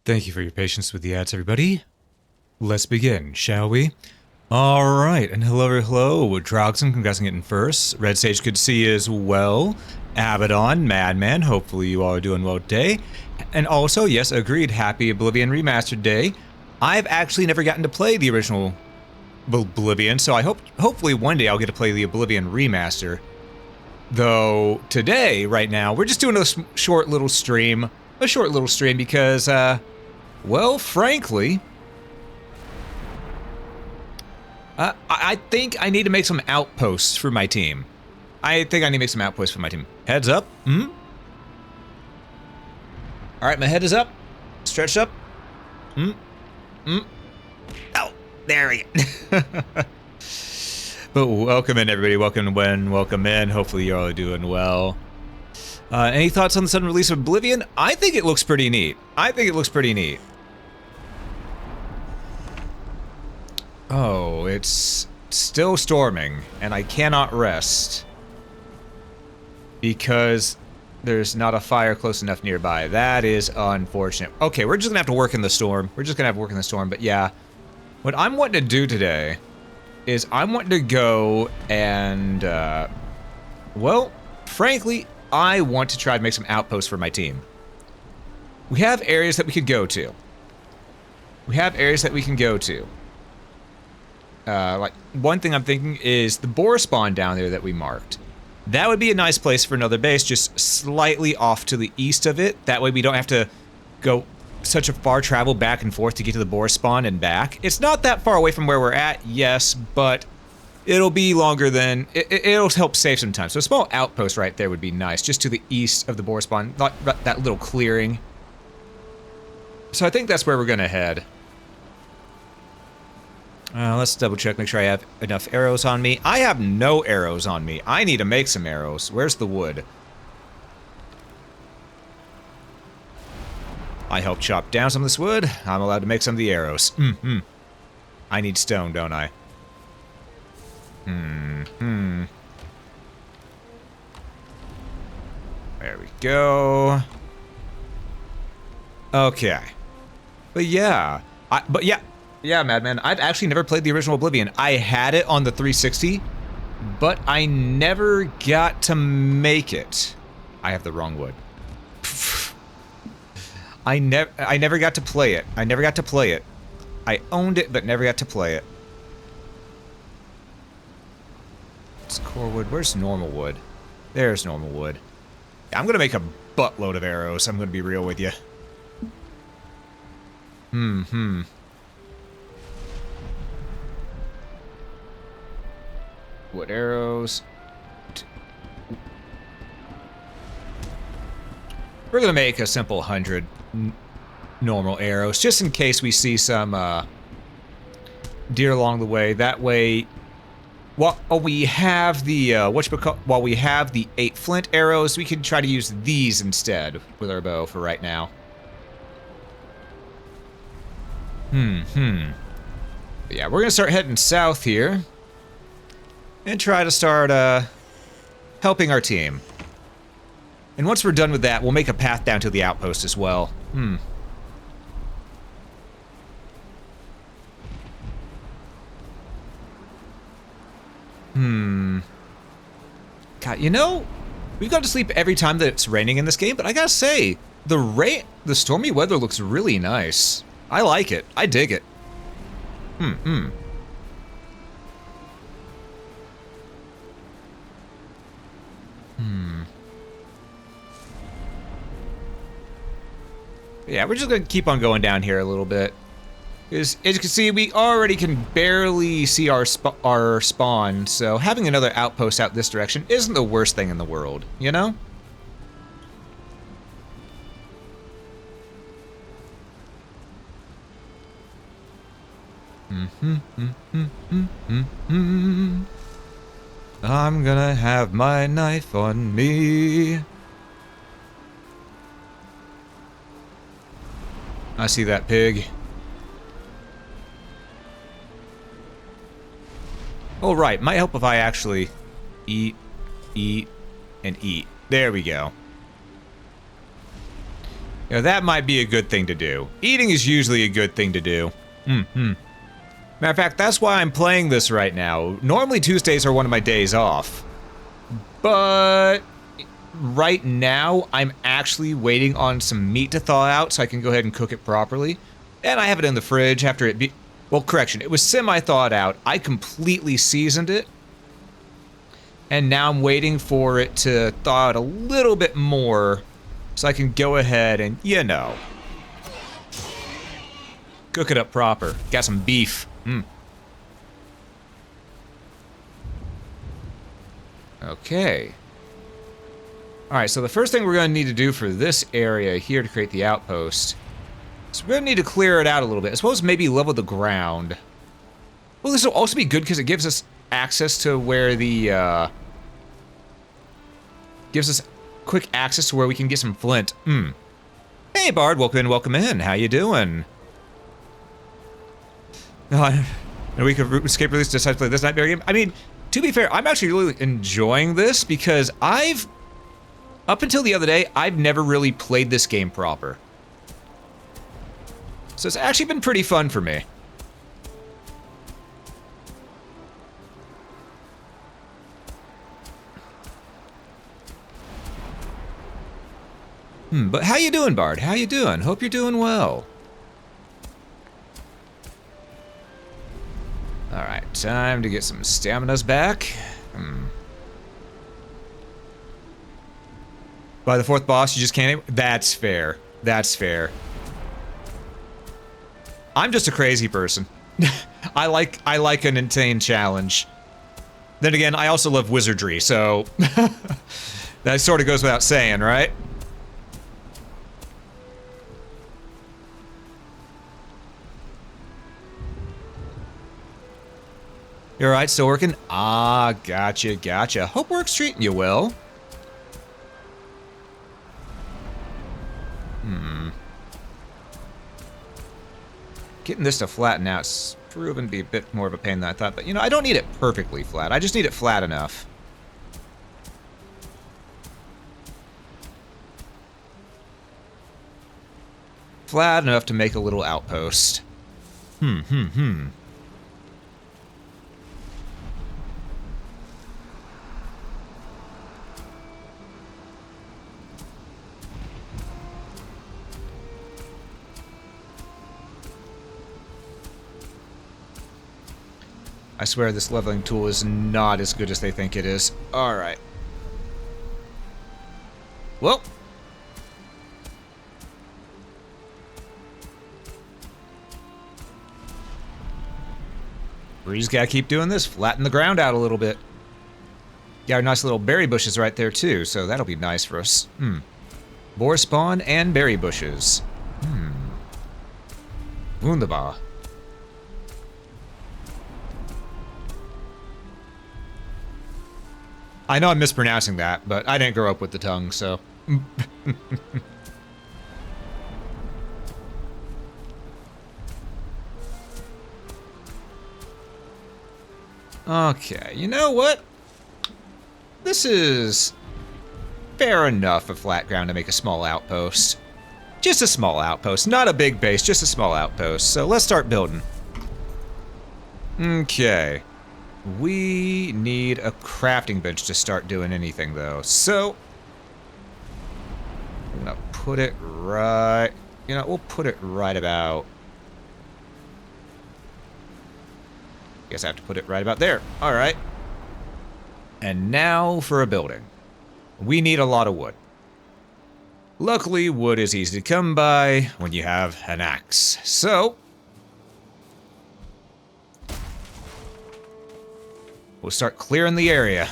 Thank you for your patience with the ads, everybody. Let's begin, shall we? Alright, and hello, Droxen, congrats on getting first. Red Sage, good to see you as well. Abaddon, Madman, hopefully you all are doing well today. And also, yes, agreed, happy Oblivion Remastered Day. I've actually never gotten to play the original Oblivion, so I hopefully one day I'll get to play the Oblivion Remaster. Though, today, right now, we're just doing a short little stream. Because, well, frankly, I think I need to make some outposts for my team. Heads up. Alright, my head is up. Stretched up. Oh, there we go. But welcome in, everybody. Welcome in. Hopefully you're all doing well. Any thoughts on the sudden release of Oblivion? I think it looks pretty neat. Oh, it's still storming, and I cannot rest because there's not a fire close enough nearby. That is unfortunate. Okay, we're just gonna have to work in the storm. But yeah, what I'm wanting to do today is I'm wanting to go and, well, frankly, I want to try to make some outposts for my team. We have areas that we could go to. Like, one thing I'm thinking is the boar spawn down there that we marked. That would be a nice place for another base, just slightly off to the east of it. That way we don't have to go such a far travel back and forth to get to the boar spawn and back. It's not that far away from where we're at, yes, but it'll be longer than, it'll help save some time. So a small outpost right there would be nice, just to the east of the boar spawn, not that little clearing. So I think that's where we're gonna head. Let's double check, make sure I have enough arrows on me. I have no arrows on me. I need to make some arrows. Where's the wood? I helped chop down some of this wood. I'm allowed to make some of the arrows. I need stone, don't I? There we go. Okay. But yeah, Madman, I've actually never played the original Oblivion. I had it on the 360, but I never got to make it. I have the wrong wood. I never got to play it. I owned it, but never got to play it. It's core wood. Where's normal wood? There's normal wood. I'm gonna make a buttload of arrows. I'm gonna be real with you. Wood arrows. We're gonna make a simple 100 normal arrows, just in case we see some deer along the way. That way, while we have the while we have the 8 flint arrows, we can try to use these instead with our bow for right now. But yeah, we're gonna start heading south here and try to start helping our team. And once we're done with that, we'll make a path down to the outpost as well. God, you know, we've got to sleep every time that it's raining in this game, but I gotta say, the stormy weather looks really nice. I like it. I dig it. Yeah, we're just gonna keep on going down here a little bit. Because, as you can see, we already can barely see our spawn, so having another outpost out this direction isn't the worst thing in the world, you know? I'm gonna have my knife on me. I see that pig. Oh, right. Might help if I actually eat, and eat. There we go. Yeah, that might be a good thing to do. Eating is usually a good thing to do. Matter of fact, that's why I'm playing this right now. Normally Tuesdays are one of my days off. But right now, I'm actually waiting on some meat to thaw out so I can go ahead and cook it properly. And I have it in the fridge after it be... Well, correction, it was semi-thawed out. I completely seasoned it. And now I'm waiting for it to thaw out a little bit more so I can go ahead and, you know, cook it up proper. Got some beef. Okay. Alright, so the first thing we're going to need to do for this area here to create the outpost is we're going to need to clear it out a little bit. I suppose maybe level the ground. Well, this will also be good because it gives us access to where the, gives us quick access to where we can get some flint. Hey, Bard, welcome in. How you doing? And we could escape release decide to play this nightmare game. I mean, to be fair, I'm actually really enjoying this because up until the other day, I've never really played this game proper. So it's actually been pretty fun for me. But how you doing, Bard? How you doing? Hope you're doing well. Alright, time to get some staminas back. By the fourth boss, you just can't... That's fair. That's fair. I'm just a crazy person. I like an insane challenge. Then again, I also love wizardry, so... that sort of goes without saying, right? You alright, still working? Ah, gotcha. Hope work's treating you well. Getting this to flatten out's proven to be a bit more of a pain than I thought, but you know, I don't need it perfectly flat. I just need it flat enough. Flat enough to make a little outpost. I swear this leveling tool is not as good as they think it is. Alright. Well. We just gotta keep doing this. Flatten the ground out a little bit. Got our nice little berry bushes right there too, so that'll be nice for us. Boar spawn and berry bushes. Wunderbar. I know I'm mispronouncing that, but I didn't grow up with the tongue, so... Okay, you know what? This is fair enough of flat ground to make a small outpost. Just a small outpost, not a big base, just a small outpost. So let's start building. Okay. We need a crafting bench to start doing anything, though. So, I'm gonna put it right... You know, we'll put it right about... Guess I have to put it right about there. Alright. And now for a building. We need a lot of wood. Luckily, wood is easy to come by when you have an axe. So... we'll start clearing the area.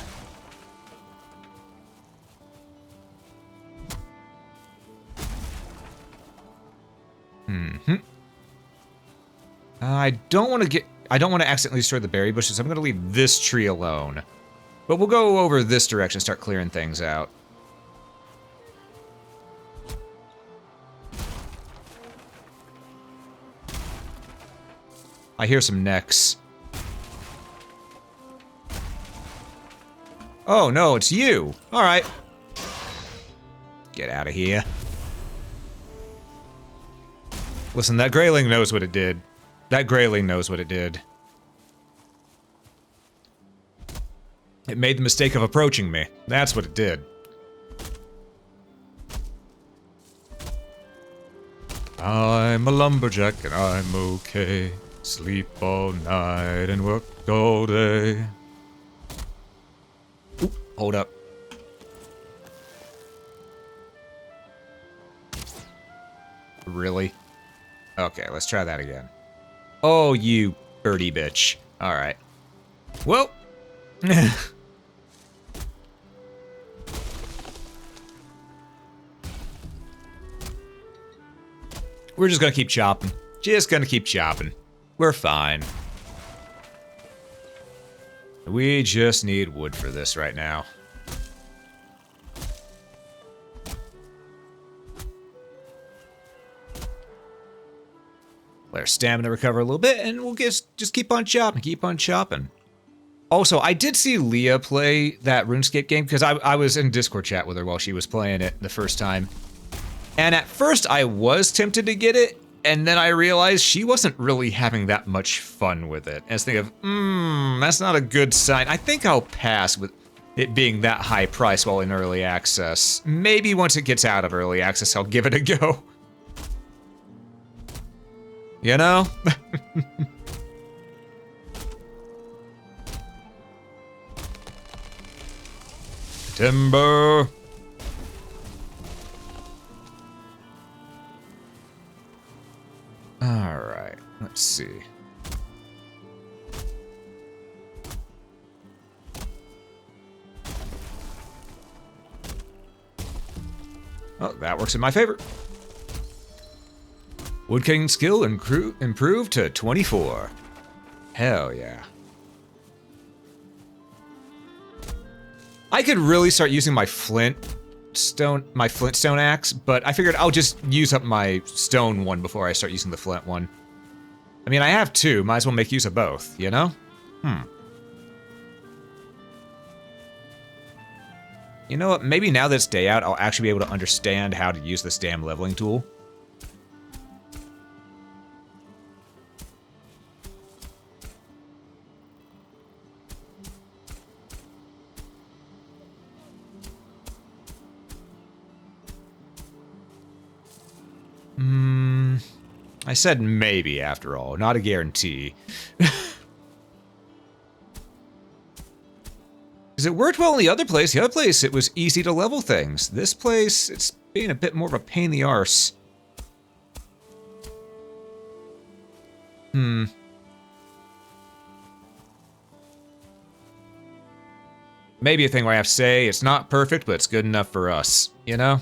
I don't want to accidentally destroy the berry bushes. I'm going to leave this tree alone. But we'll go over this direction and start clearing things out. I hear some necks. Oh, no, it's you. All right. Get out of here. Listen, that grayling knows what it did. That grayling knows what it did. It made the mistake of approaching me. That's what it did. I'm a lumberjack and I'm okay. Sleep all night and work all day. Oop, hold up. Really? Okay, let's try that again. Oh, you birdie bitch. Alright. Well. We're just gonna keep chopping. Just gonna keep chopping. We're fine. We just need wood for this right now. Let our stamina recover a little bit, and we'll just keep on chopping, keep on chopping. Also, I did see Leah play that RuneScape game, because I was in Discord chat with her while she was playing it the first time. And at first, I was tempted to get it, and then I realized she wasn't really having that much fun with it. And I was thinking of, that's not a good sign. I think I'll pass with it being that high price while in early access. Maybe once it gets out of early access, I'll give it a go. You know? Timber. All right, let's see. Oh, that works in my favor. Woodcutting skill improved to 24. Hell yeah. I could really start using my flintstone axe, but I figured I'll just use up my stone one before I start using the flint one. I mean, I have two, might as well make use of both, you know? You know what, maybe now that it's day out, I'll actually be able to understand how to use this damn leveling tool. I said maybe, after all, not a guarantee. Because it worked well in the other place. The other place, it was easy to level things. This place, it's being a bit more of a pain in the arse. Maybe a thing where I have to say, it's not perfect, but it's good enough for us, you know?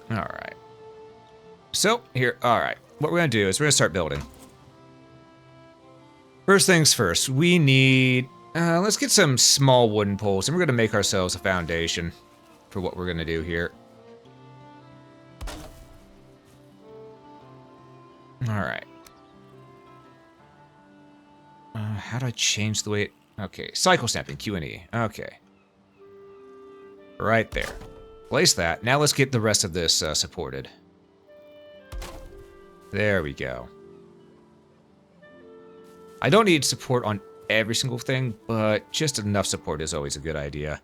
Alright. So, here, alright. What we're gonna do is we're gonna start building. First things first, we need... let's get some small wooden poles, and we're gonna make ourselves a foundation for what we're gonna do here. Alright. How do I change the way it... Okay, cycle snapping, Q and E. Okay. Right there. Place that. Now let's get the rest of this supported. There we go. I don't need support on every single thing, but just enough support is always a good idea.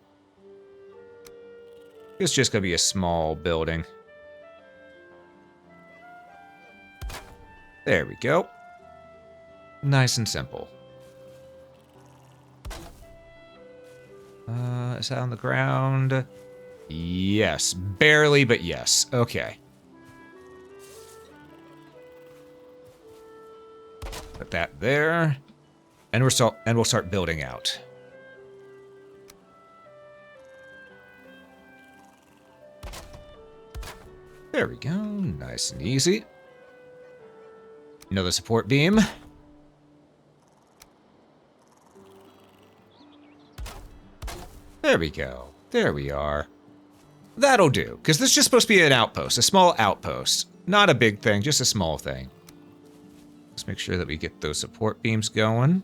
It's just gonna be a small building. There we go. Nice and simple. Is that on the ground? Yes. Barely, but yes. Okay. Put that there. And we'll start building out. There we go. Nice and easy. Another support beam. There we go. There we are. That'll do, because this is just supposed to be an outpost, a small outpost. Not a big thing, just a small thing. Let's make sure that we get those support beams going.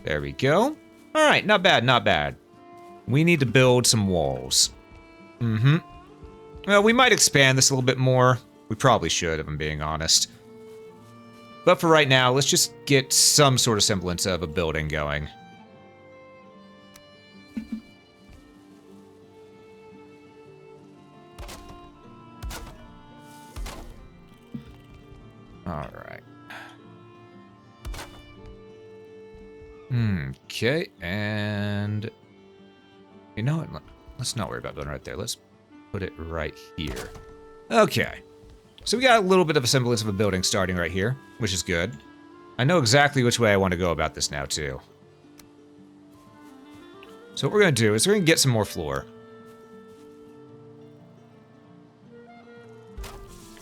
There we go. All right, not bad, not bad. We need to build some walls. Mm-hmm. Well, we might expand this a little bit more. We probably should, if I'm being honest. But for right now, let's just get some sort of semblance of a building going. All right. Okay, and you know what? Let's not worry about building right there. Let's put it right here. Okay. So we got a little bit of a semblance of a building starting right here, which is good. I know exactly which way I want to go about this now, too. So what we're going to do is we're going to get some more floor.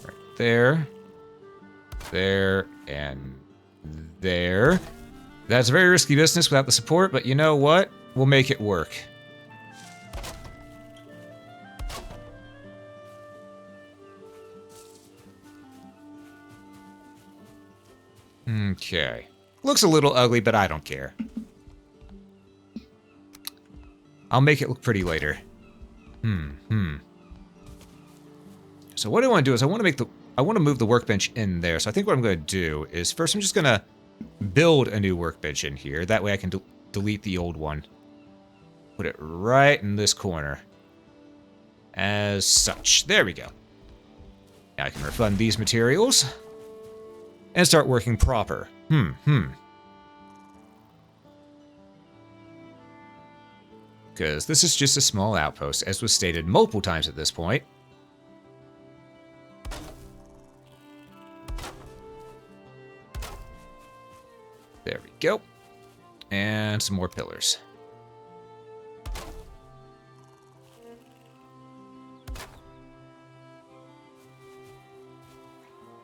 Right there. There, and there. That's very risky business without the support, but you know what? We'll make it work. Okay. Looks a little ugly, but I don't care. I'll make it look pretty later. So what I want to do is I want to move the workbench in there. So I think what I'm going to do is first I'm just going to build a new workbench in here. That way I can delete the old one. Put it right in this corner. As such. There we go. Now I can refund these materials. And start working proper. Because this is just a small outpost, as was stated multiple times at this point. There we go. And some more pillars.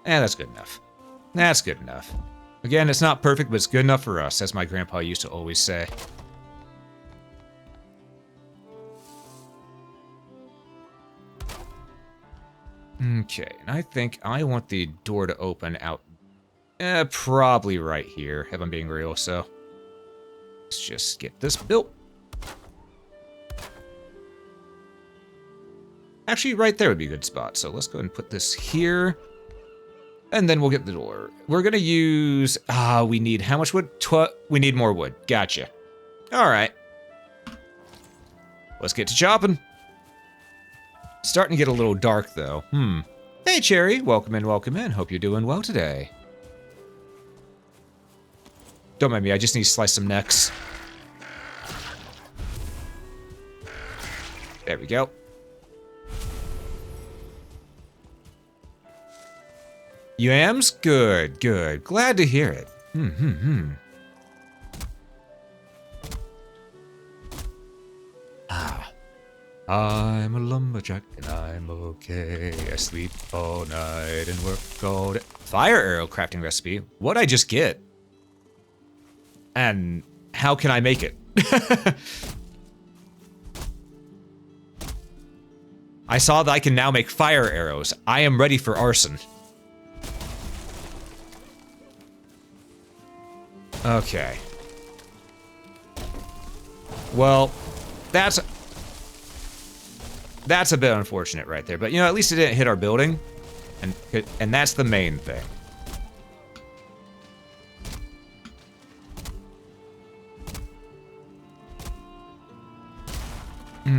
And that's good enough. That's good enough. Again, it's not perfect, but it's good enough for us, as my grandpa used to always say. Okay, and I think I want the door to open out probably right here, if I'm being real, so let's just get this built. Actually, right there would be a good spot, so let's go ahead and put this here. And then we'll get the door. We're gonna use, we need how much wood? We need more wood. Gotcha. All right. Let's get to chopping. Starting to get a little dark though. Hey Cherry, welcome in, welcome in. Hope you're doing well today. Don't mind me, I just need to slice some necks. There we go. Yams? Good, good. Glad to hear it. I'm a lumberjack and I'm okay. I sleep all night and work all day. Fire arrow crafting recipe? What'd I just get? And how can I make it? I saw that I can now make fire arrows. I am ready for arson. Okay. Well, that's a bit unfortunate right there, but you know, at least it didn't hit our building, and that's the main thing.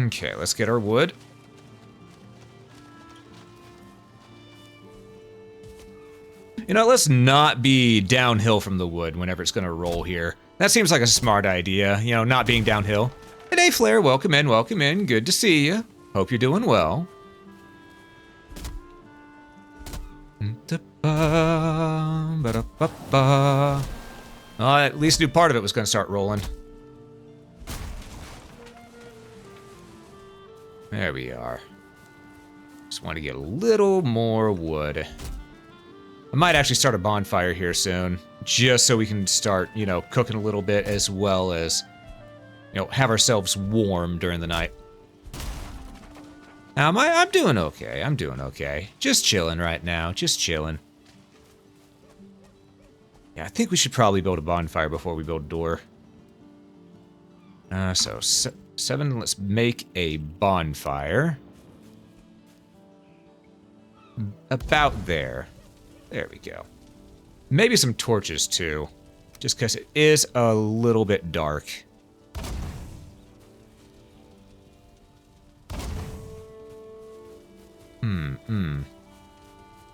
Okay, let's get our wood. You know, let's not be downhill from the wood whenever it's gonna roll here. That seems like a smart idea, you know, not being downhill. Hey, Flair, welcome in, welcome in. Good to see you. Hope you're doing well. At least knew part of it was gonna start rolling. There we are. Just want to get a little more wood. I might actually start a bonfire here soon, just so we can start, you know, cooking a little bit as well as, you know, have ourselves warm during the night. I'm doing okay. I'm doing okay. Just chilling right now. Just chilling. Yeah, I think we should probably build a bonfire before we build a door. So 7, let's make a bonfire. About there. There we go. Maybe some torches too, just because it is a little bit dark.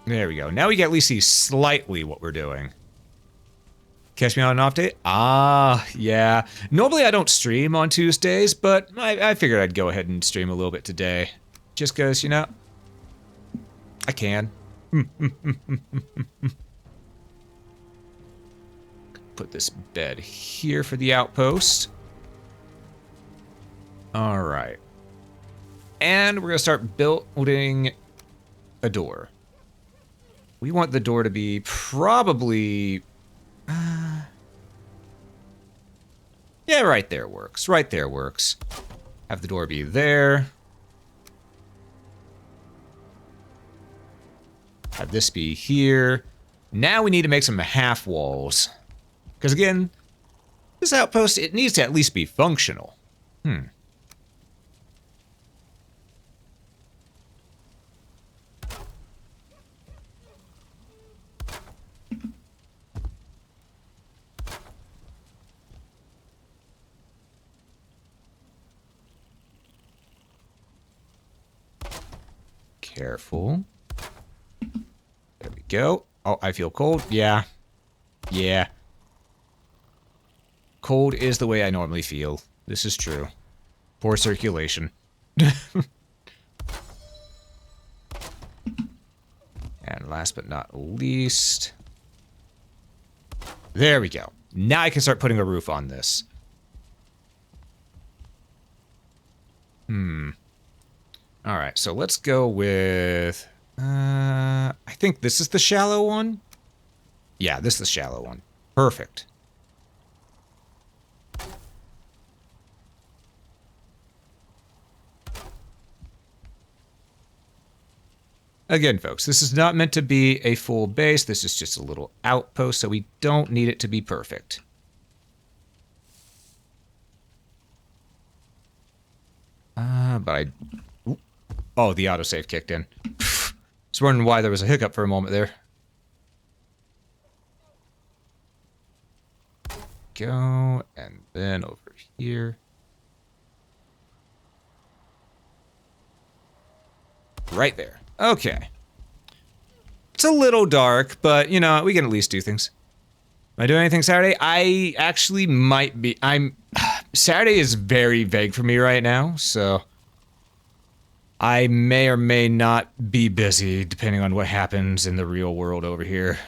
There we go. Now we can at least see slightly what we're doing. Catch me on an off day? Ah, yeah. Normally I don't stream on Tuesdays, but I figured I'd go ahead and stream a little bit today. Just because, you know, I can. Put this bed here for the outpost. All right. And we're going to start building a door. We want the door to be probably... yeah, right there works. Right there works. Have the door be there. Have this be here. Now we need to make some half walls. Because again, this outpost, it needs to at least be functional. Careful. There we go. Oh, I feel cold. Yeah. Yeah. Cold is the way I normally feel. This is true. Poor circulation. And last but not least... there we go. Now I can start putting a roof on this. Alright, so let's go with... I think this is the shallow one? Yeah, this is the shallow one. Perfect. Again, folks, this is not meant to be a full base. This is just a little outpost, so we don't need it to be perfect. But I... oh, the autosave kicked in. I was wondering why there was a hiccup for a moment there. Go, and then over here. Right there. Okay. It's a little dark, but, you know, we can at least do things. Am I doing anything Saturday? I actually might be. Saturday is very vague for me right now, so... I may or may not be busy, depending on what happens in the real world over here.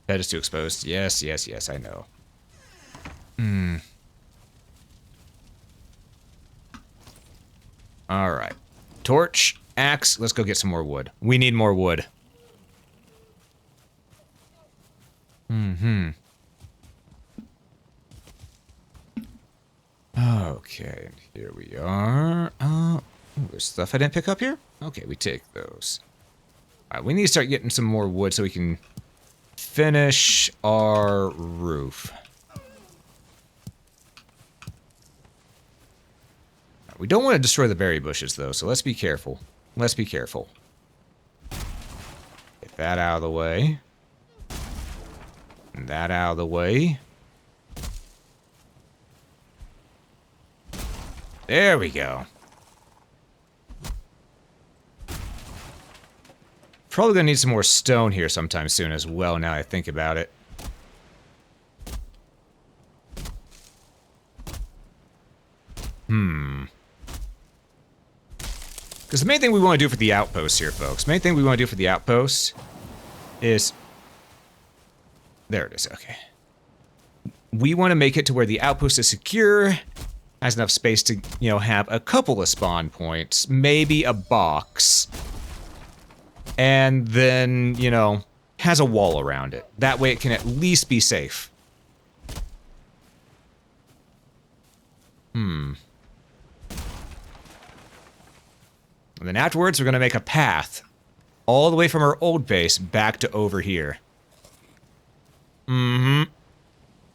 Bed is too exposed. Yes, yes, yes, I know. Alright. Torch, axe, let's go get some more wood. We need more wood. Okay, and here we are. There's stuff I didn't pick up here? Okay, we take those. Alright, we need to start getting some more wood so we can finish our roof. We don't want to destroy the berry bushes, though, so let's be careful. Let's be careful. Get that out of the way. And that out of the way. There we go. Probably gonna need some more stone here sometime soon as well, now I think about it. Because the main thing we want to do for the outpost here, folks, main thing we want to do for the outpost is... there it is, okay. We want to make it to where the outpost is secure, has enough space to, you know, have a couple of spawn points, maybe a box, and then, you know, has a wall around it. That way it can at least be safe. And then afterwards, we're going to make a path all the way from our old base back to over here. We've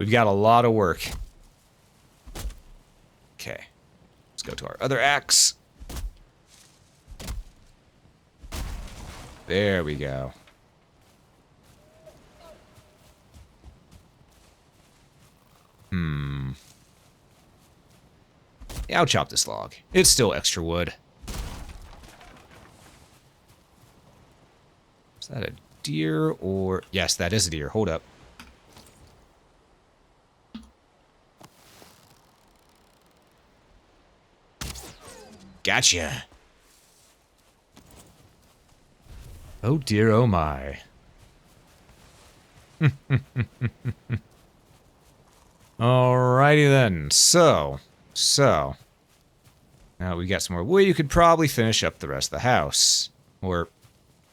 got a lot of work. Okay. Let's go to our other axe. There we go. Yeah, I'll chop this log. It's still extra wood. Is that a deer or... Yes, that is a deer. Hold up. Gotcha. Oh dear, oh my. Alrighty then. So. Now we got some more wood. You could probably finish up the rest of the house. Or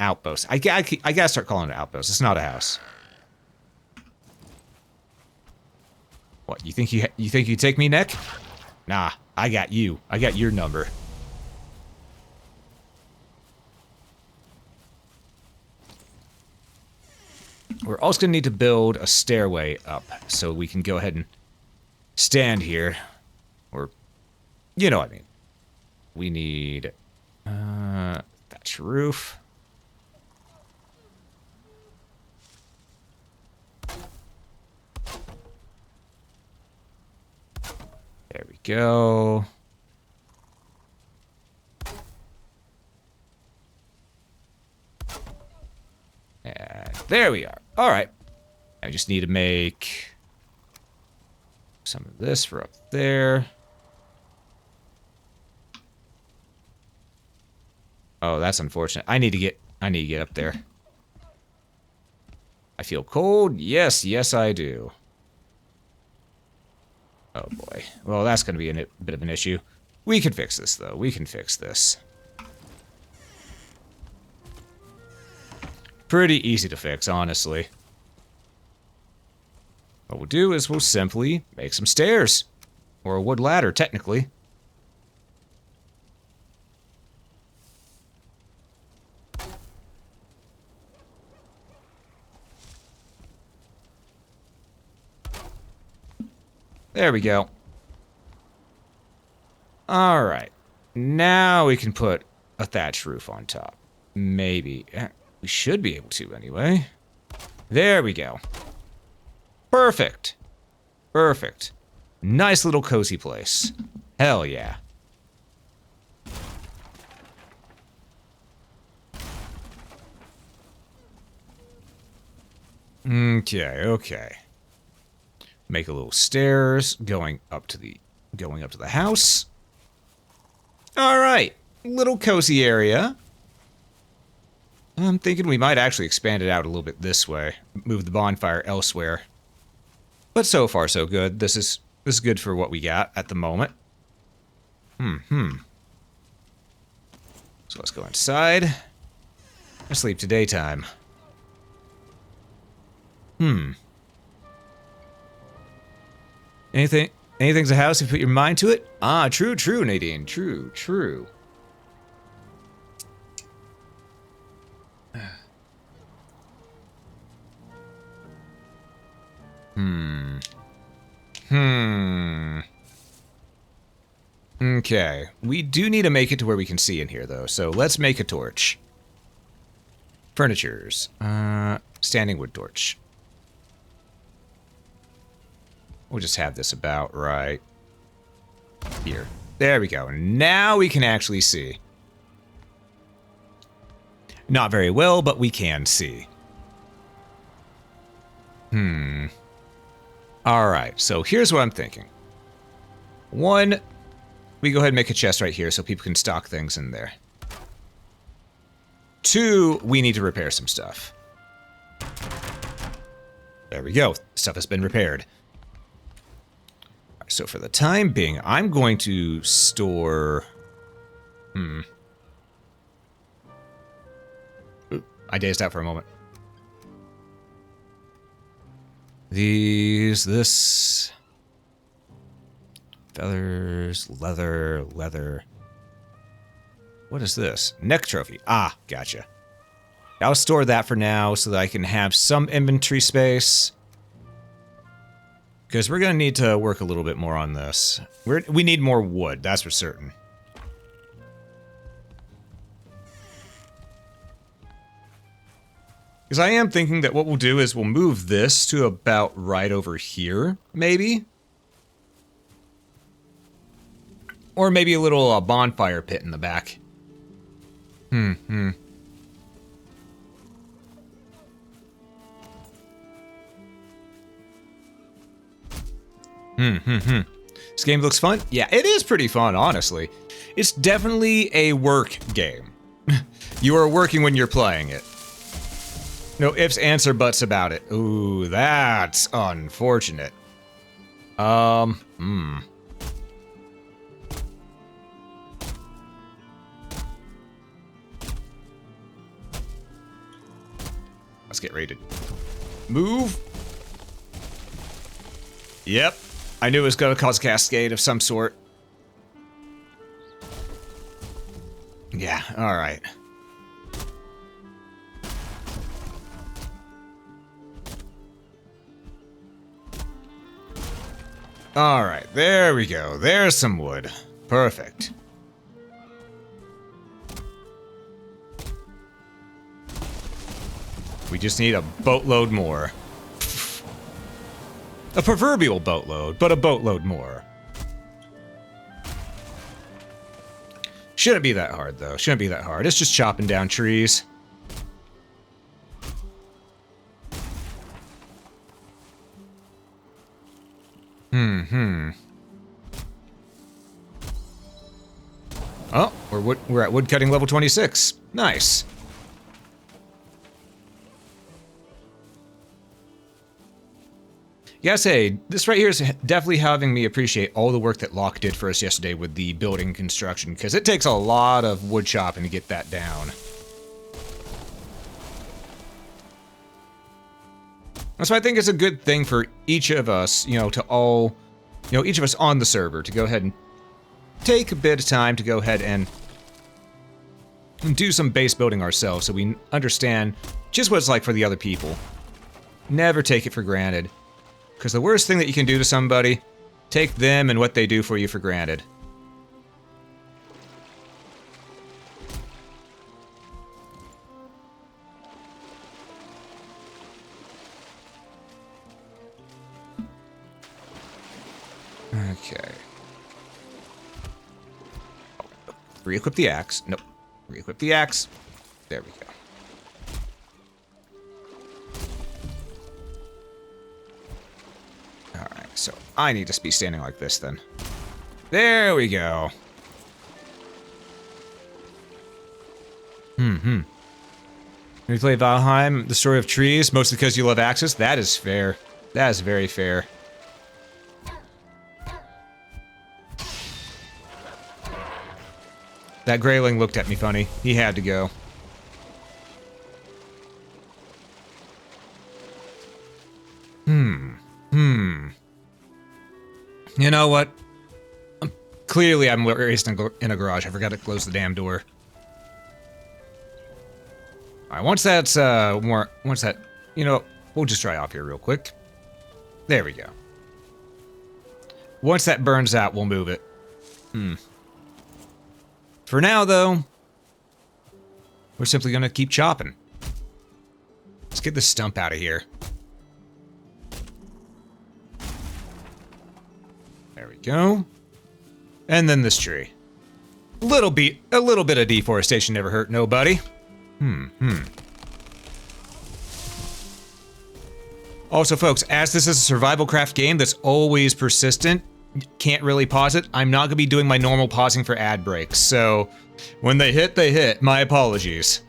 outpost. I gotta start calling it an outpost. It's not a house. What, you think you take me, Nick? Nah, I got you. I got your number. We're also going to need to build a stairway up so we can go ahead and stand here. Or, you know what I mean. We need thatch roof. There we go. And there we are. All right. I just need to make some of this for up there. Oh, that's unfortunate. I need to get up there. I feel cold. Yes, I do. Oh boy. Well, that's going to be a bit of an issue. We can fix this though. We can fix this. Pretty easy to fix, honestly. What we'll do is we'll simply make some stairs. Or a wood ladder, technically. There we go. Alright. Now we can put a thatch roof on top. Maybe. We should be able to, anyway. There we go. Perfect. Perfect. Nice little cozy place. Hell yeah. Okay. Make a little stairs going up to the house. All right. Little cozy area. I'm thinking we might actually expand it out a little bit this way. Move the bonfire elsewhere. But so far, so good. This is good for what we got at the moment. So let's go inside. Let's sleep to daytime. Anything's a house if you put your mind to it? Ah, true, Nadine. True. Okay. We do need to make it to where we can see in here, though, so let's make a torch. Furnitures. Standing wood torch. We'll just have this about right here. There we go. Now we can actually see. Not very well, but we can see. Alright, so here's what I'm thinking. One, we go ahead and make a chest right here so people can stock things in there. Two, we need to repair some stuff. There we go. Stuff has been repaired. Right, so for the time being, I'm going to store... Ooh, I dazed out for a moment. This... Feathers, leather. What is this? Neck trophy. Ah, gotcha. I'll store that for now so that I can have some inventory space. because we're going to need to work a little bit more on this. We need more wood, that's for certain. Because I am thinking that what we'll do is we'll move this to about right over here, maybe? Or maybe a little bonfire pit in the back. This game looks fun? Yeah, it is pretty fun, honestly. It's definitely a work game. You are working when you're playing it. No ifs, ands, or buts about it. Ooh, that's unfortunate. Let's get ready to move. Yep. I knew it was going to cause a cascade of some sort. Yeah, alright. Alright, there we go. There's some wood. Perfect. We just need a boatload more. A proverbial boatload, but a boatload more. Shouldn't be that hard, though. Shouldn't be that hard. It's just chopping down trees. Oh, we're at woodcutting level 26. Nice. Yeah, say, this right here is definitely having me appreciate all the work that Locke did for us yesterday with the building construction, because it takes a lot of wood chopping to get that down. That's why I think it's a good thing for each of us, you know, to all, you know, each of us on the server to go ahead and take a bit of time to go ahead and do some base building ourselves so we understand just what it's like for the other people. Never take it for granted. Because the worst thing that you can do to somebody, take them and what they do for you for granted. Okay. Re-equip the axe. Nope. Re-equip the axe. There we go. Alright, so I need to be standing like this then. There we go. We play Valheim, the story of trees, mostly because you love axes? That is fair. That is very fair. That grayling looked at me funny. He had to go. You know what? Clearly I'm raised in a garage. I forgot to close the damn door. Alright, once that's, you know, we'll just dry off here real quick. There we go. Once that burns out, we'll move it. For now, though, we're simply gonna keep chopping. Let's get this stump out of here. There we go. And then this tree. A little bit of deforestation never hurt nobody. Also, folks, as this is a survival craft game that's always persistent, can't really pause it, I'm not gonna be doing my normal pausing for ad breaks, so when they hit, they hit. My apologies.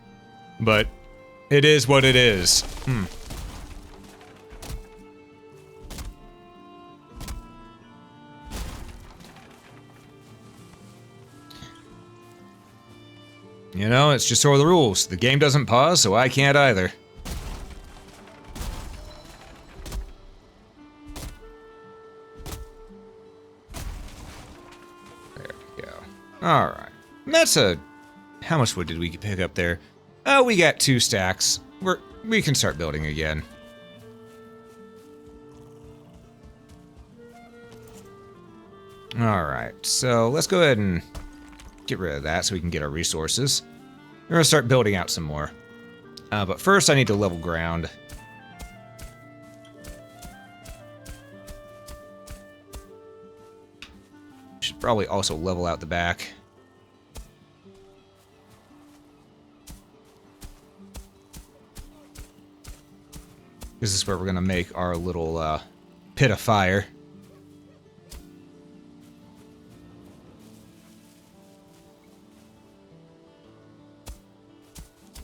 But it is what it is. You know, it's just sort of the rules. The game doesn't pause, so I can't either. There we go. Alright. That's a... How much wood did we pick up there? Oh, we got 2 stacks. We can start building again. Alright, so let's go ahead and get rid of that so we can get our resources. We're going to start building out some more. But first I need to level ground. Should probably also level out the back. This is where we're going to make our little pit of fire.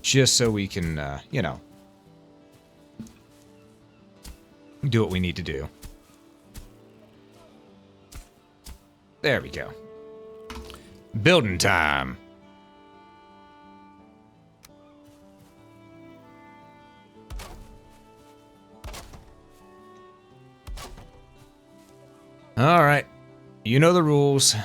Just so we can, you know, do what we need to do. There we go. Building time. All right. You know the rules.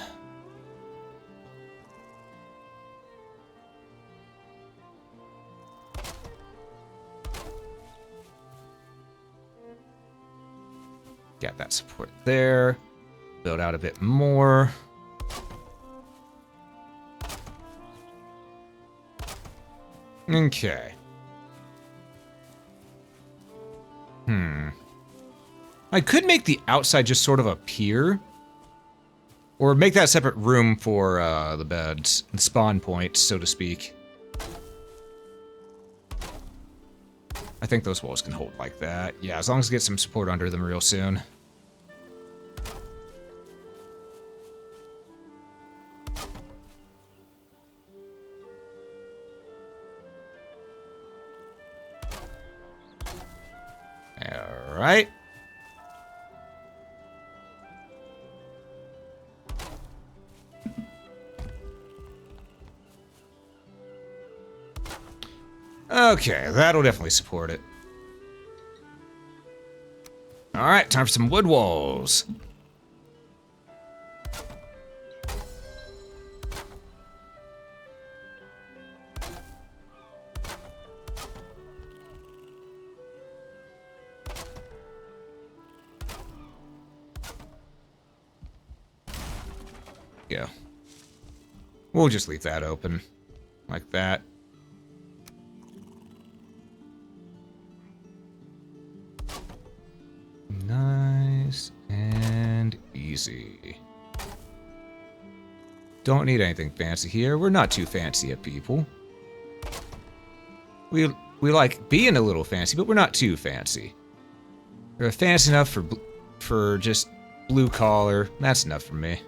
Got that support there. Build out a bit more. Okay. I could make the outside just sort of a pier. Or make that a separate room for the beds. The spawn point, so to speak. I think those walls can hold like that. Yeah, as long as we get some support under them real soon. Alright. Okay, that'll definitely support it. Alright, time for some wood walls. Go. We'll just leave that open. Like that. Nice and easy. Don't need anything fancy here. We're not too fancy at people. We like being a little fancy, but we're not too fancy. We're fancy enough for just blue collar. That's enough for me.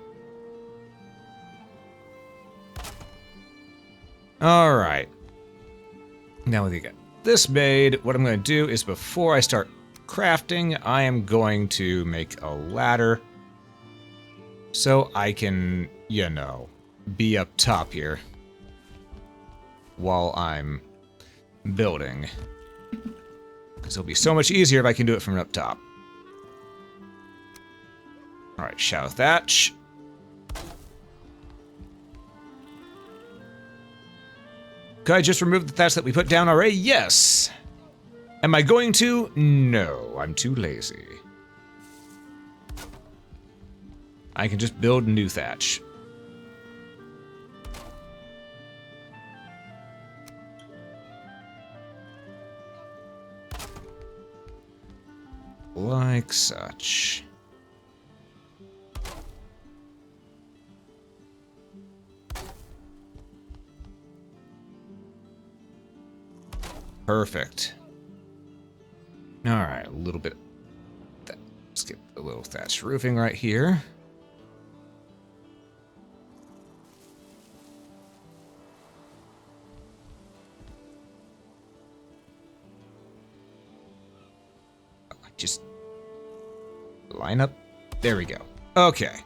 All right. Now we got this made. What I'm going to do is before I start crafting, I am going to make a ladder so I can, you know, be up top here while I'm building. Because it'll be so much easier if I can do it from up top. Alright, shallow thatch. Could I just remove the thatch that we put down already? Yes! Am I going to? No, I'm too lazy. I can just build new thatch. Like such. Perfect. Alright, a little bit. Let's get a little thatch roofing right here. Just line up. There we go. Okay.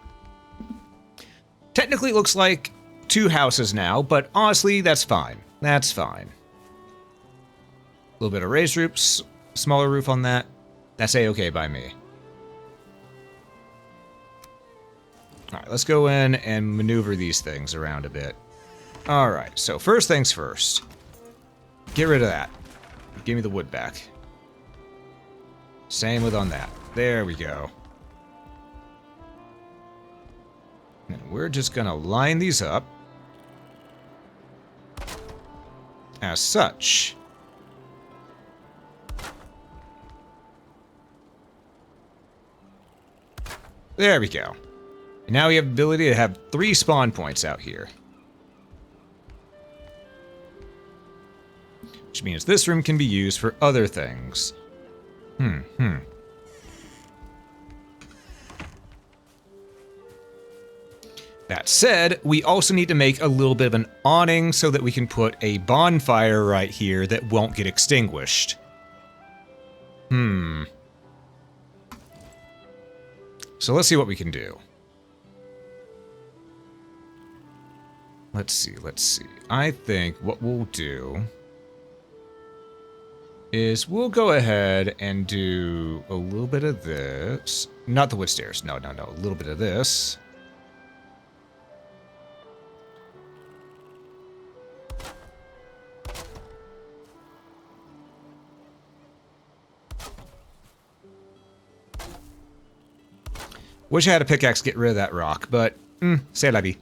Technically it looks like 2 houses now, but honestly, that's fine. That's fine. A little bit of raised roofs, smaller roof on that. That's a-okay by me. Alright, let's go in and maneuver these things around a bit. Alright, so first things first. Get rid of that. Give me the wood back. Same with on that. There we go. we're just gonna line these up as such. There we go. And now we have the ability to have 3 spawn points out here. Which means this room can be used for other things. That said, we also need to make a little bit of an awning so that we can put a bonfire right here that won't get extinguished. So let's see what we can do. Let's see. I think what we'll do is we'll go ahead and do a little bit of this. Not the wood stairs. No. A little bit of this. Wish I had a pickaxe to get rid of that rock, but c'est la vie.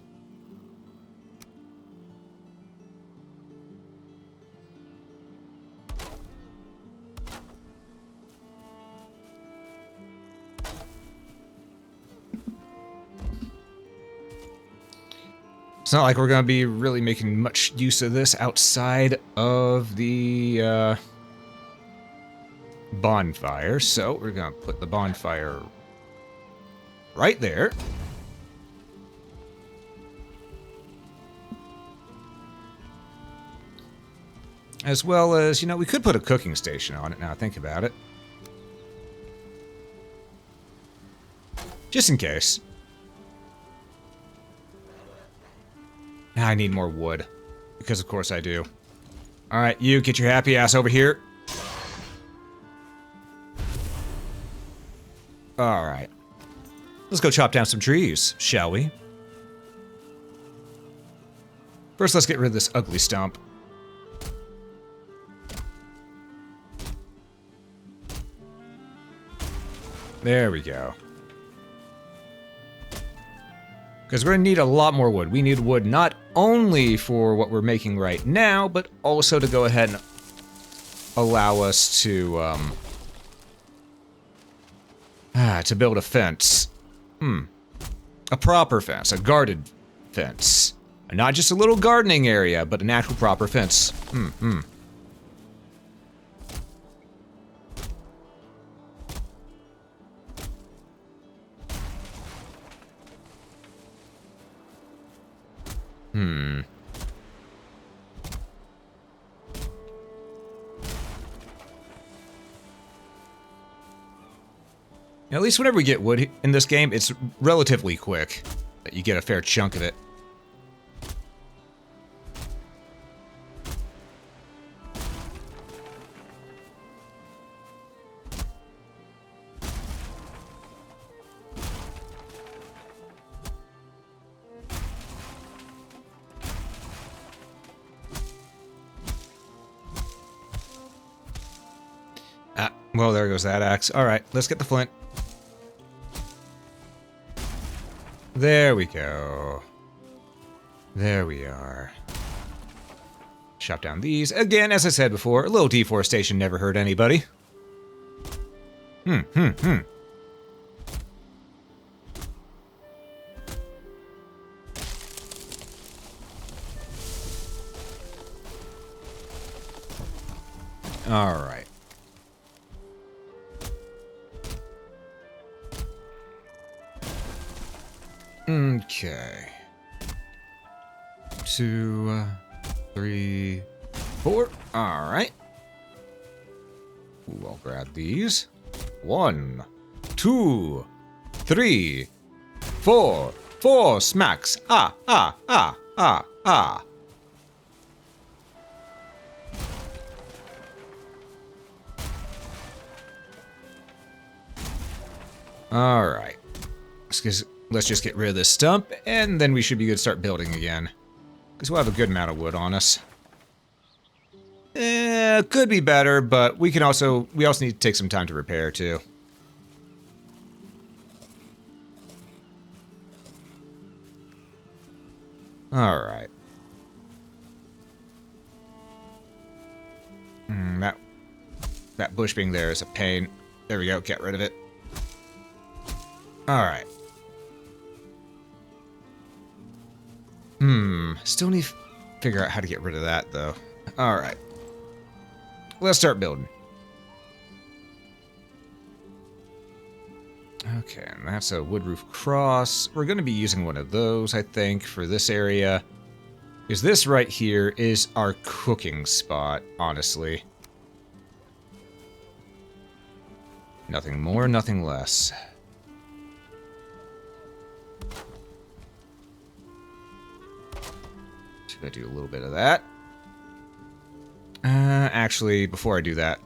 It's not like we're going to be really making much use of this outside of the bonfire, so we're going to put the bonfire right there. As well as, you know, we could put a cooking station on it now I think about it. Just in case. Now I need more wood. Because of course I do. Alright, you get your happy ass over here. Alright. Let's go chop down some trees, shall we? First, let's get rid of this ugly stump. There we go. Because we're going to need a lot more wood. We need wood not only for what we're making right now, but also to go ahead and allow us to build a fence. A proper fence, a guarded fence. And not just a little gardening area, but an actual proper fence. At least whenever we get wood in this game, it's relatively quick that you get a fair chunk of it. Well, there goes that axe. All right, let's get the flint. There we go. There we are. Chop down these. Again, as I said before, a little deforestation never hurt anybody. All right. Okay. 2, 3, 4. All right. Ooh, I'll grab these. 1, 2, 3, 4. 4 smacks. Ah. All right. Let's just get rid of this stump, and then we should be good to start building again. Because we'll have a good amount of wood on us. Could be better, but we also need to take some time to repair, too. Alright. That bush being there is a pain. There we go, get rid of it. Alright. Still need to figure out how to get rid of that, though. Alright. Let's start building. Okay, and that's a wood roof cross. We're going to be using one of those, I think, for this area. Because this right here is our cooking spot, honestly. Nothing more, nothing less. Should I do a little bit of that? Actually, before I do that,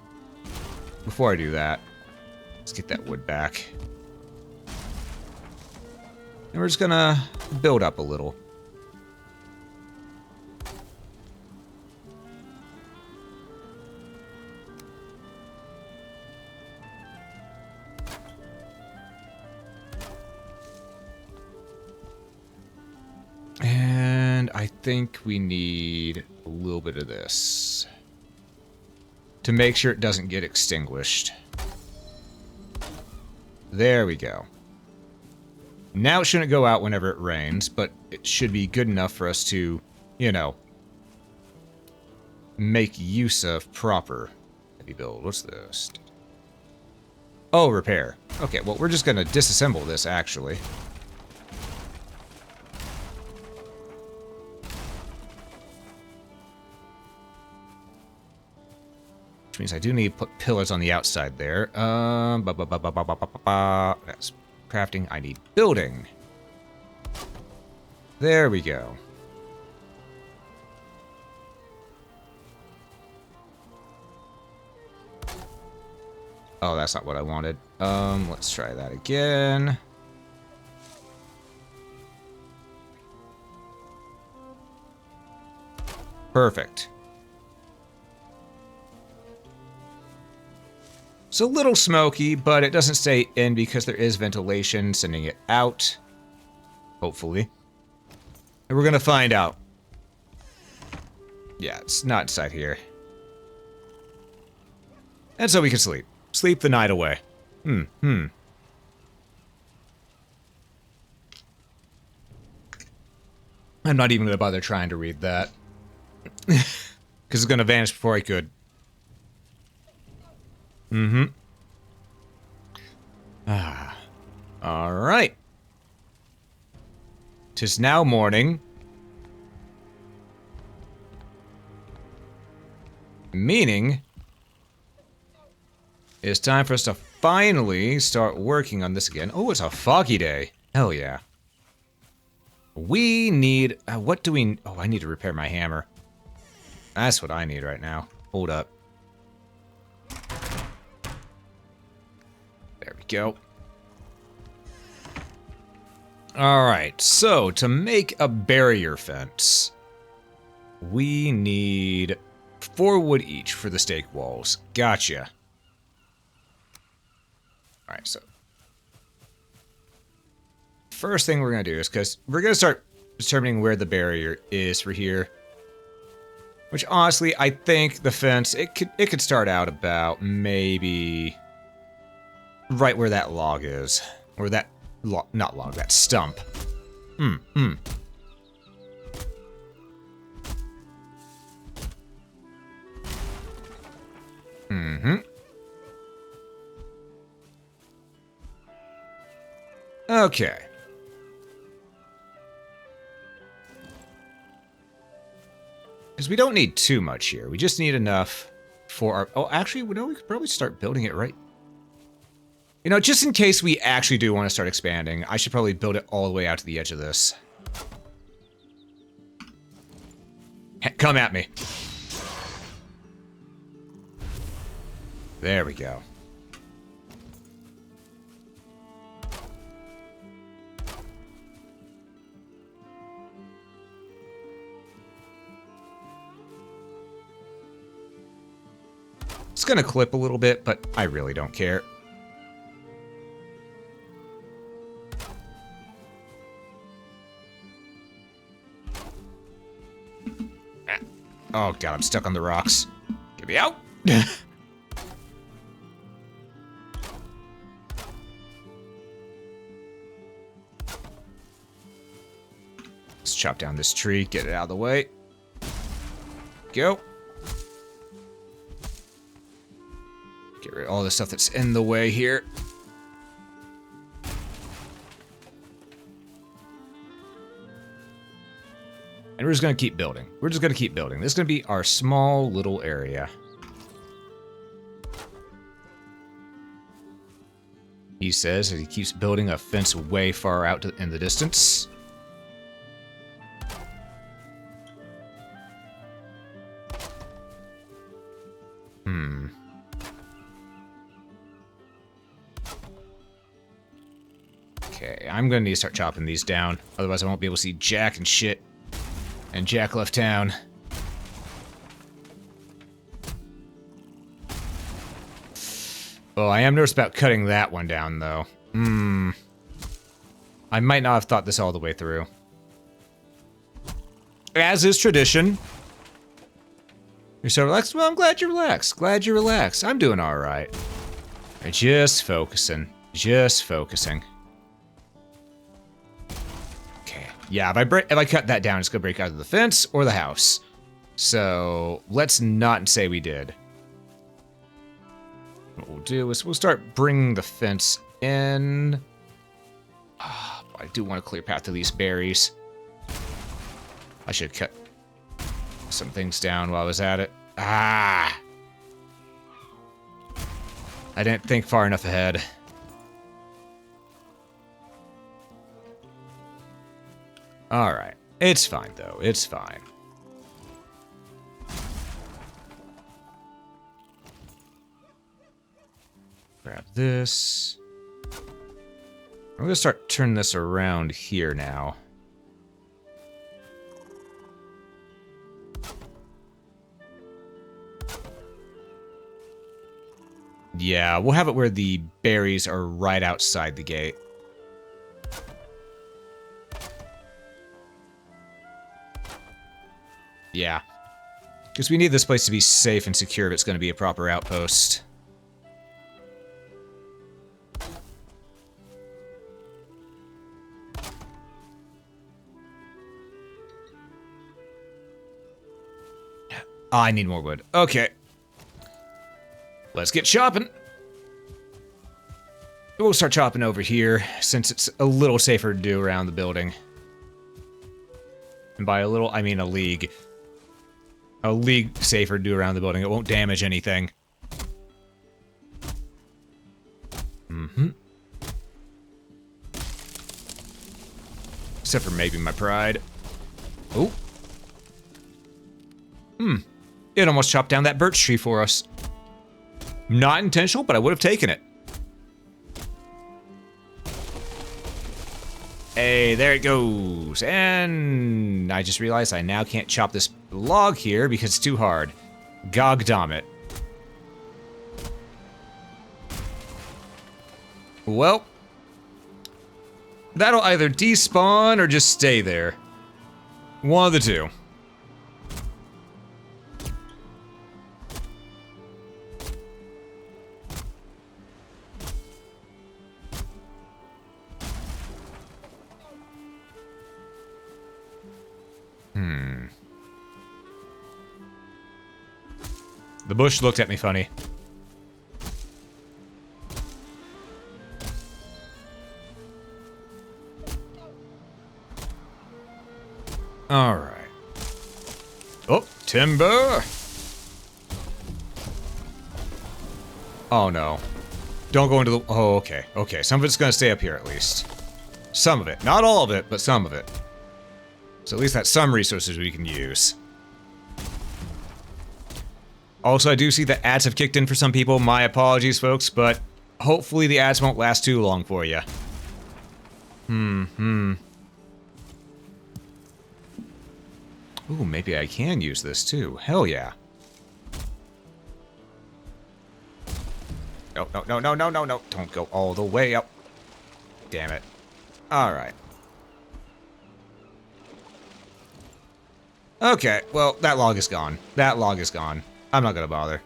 let's get that wood back. And we're just gonna build up a little. And I think we need a little bit of this to make sure it doesn't get extinguished. There we go. Now it shouldn't go out whenever it rains, but it should be good enough for us to, you know, make use of proper heavy build. What's this? Oh, repair. Okay, well, we're just going to disassemble this, actually. Which means I do need to put pillars on the outside there. That's crafting. I need building. There we go. Oh, that's not what I wanted. Let's try that again. Perfect. It's a little smoky, but it doesn't stay in because there is ventilation sending it out. Hopefully. And we're gonna find out. Yeah, it's not inside here. And so we can sleep. Sleep the night away. I'm not even gonna bother trying to read that. Because it's gonna vanish before I could. Alright. 'Tis now morning. Meaning, it's time for us to finally start working on this again. Oh, it's a foggy day. Hell yeah. We need... what do we... Oh, I need to repair my hammer. That's what I need right now. Hold up. There we go. Alright, so to make a barrier fence, we need 4 wood each for the stake walls. Gotcha. Alright, so first thing we're going to do is, because we're going to start determining where the barrier is for here. Which honestly, I think the fence, it could start out about maybe right where that log is. Or that, not log, that stump. Okay. Because we don't need too much here. We just need enough for our... Oh, actually, no, we could probably start building it right... You know, just in case we actually do want to start expanding, I should probably build it all the way out to the edge of this. Come at me. There we go. It's gonna clip a little bit, but I really don't care. Ah. Oh god, I'm stuck on the rocks. Get me out! Let's chop down this tree, get it out of the way. Go. Get rid of all the stuff that's in the way here. And we're just gonna keep building. We're just gonna keep building. This is gonna be our small little area. He says as he keeps building a fence way far out in the distance. Okay, I'm gonna need to start chopping these down. Otherwise I won't be able to see Jack and shit. And Jack left town. Oh, I am nervous about cutting that one down, though. I might not have thought this all the way through. As is tradition. You're so relaxed? Well, I'm glad you're relaxed. Glad you're relaxed. I'm doing alright. Just focusing. Just focusing. Okay. Yeah, if I cut that down, it's gonna break either the fence or the house. So, let's not say we did. What we'll do is we'll start bringing the fence in. I do want to clear path to these berries. I should cut some things down while I was at it. I didn't think far enough ahead. Alright. It's fine, though. It's fine. Grab this. I'm gonna start turning this around here now. Yeah, we'll have it where the berries are right outside the gate. Yeah. Because we need this place to be safe and secure if it's going to be a proper outpost. I need more wood. Okay. Let's get chopping. We'll start chopping over here, since it's a little safer to do around the building. And by a little, I mean a league. A league safer to do around the building. It won't damage anything. Except for maybe my pride. Oh. It almost chopped down that birch tree for us. Not intentional, but I would have taken it. Hey, there it goes. And I just realized I now can't chop this log here because it's too hard. Gogdom it. Well, that'll either despawn or just stay there. One of the two. The bush looked at me funny. Alright. Oh, timber! Oh no. Don't go into the... Oh, okay. Okay, some of it's gonna stay up here at least. Some of it. Not all of it, but some of it. So at least that's some resources we can use. Also, I do see that ads have kicked in for some people. My apologies, folks, but hopefully the ads won't last too long for you. Ooh, maybe I can use this too. Hell yeah. No, no, no, no, no, no, no. Don't go all the way up. Damn it. Alright. Okay, well, that log is gone. That log is gone. I'm not gonna bother.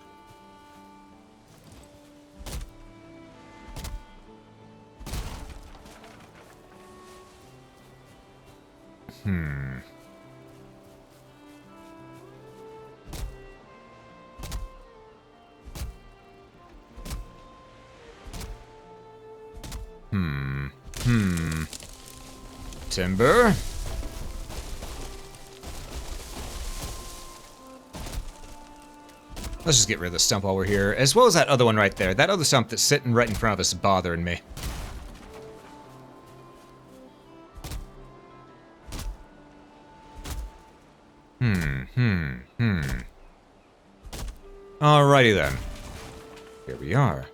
Timber. Let's just get rid of the stump while we're here, as well as that other one right there. That other stump that's sitting right in front of us is bothering me. Alrighty then. Here we are.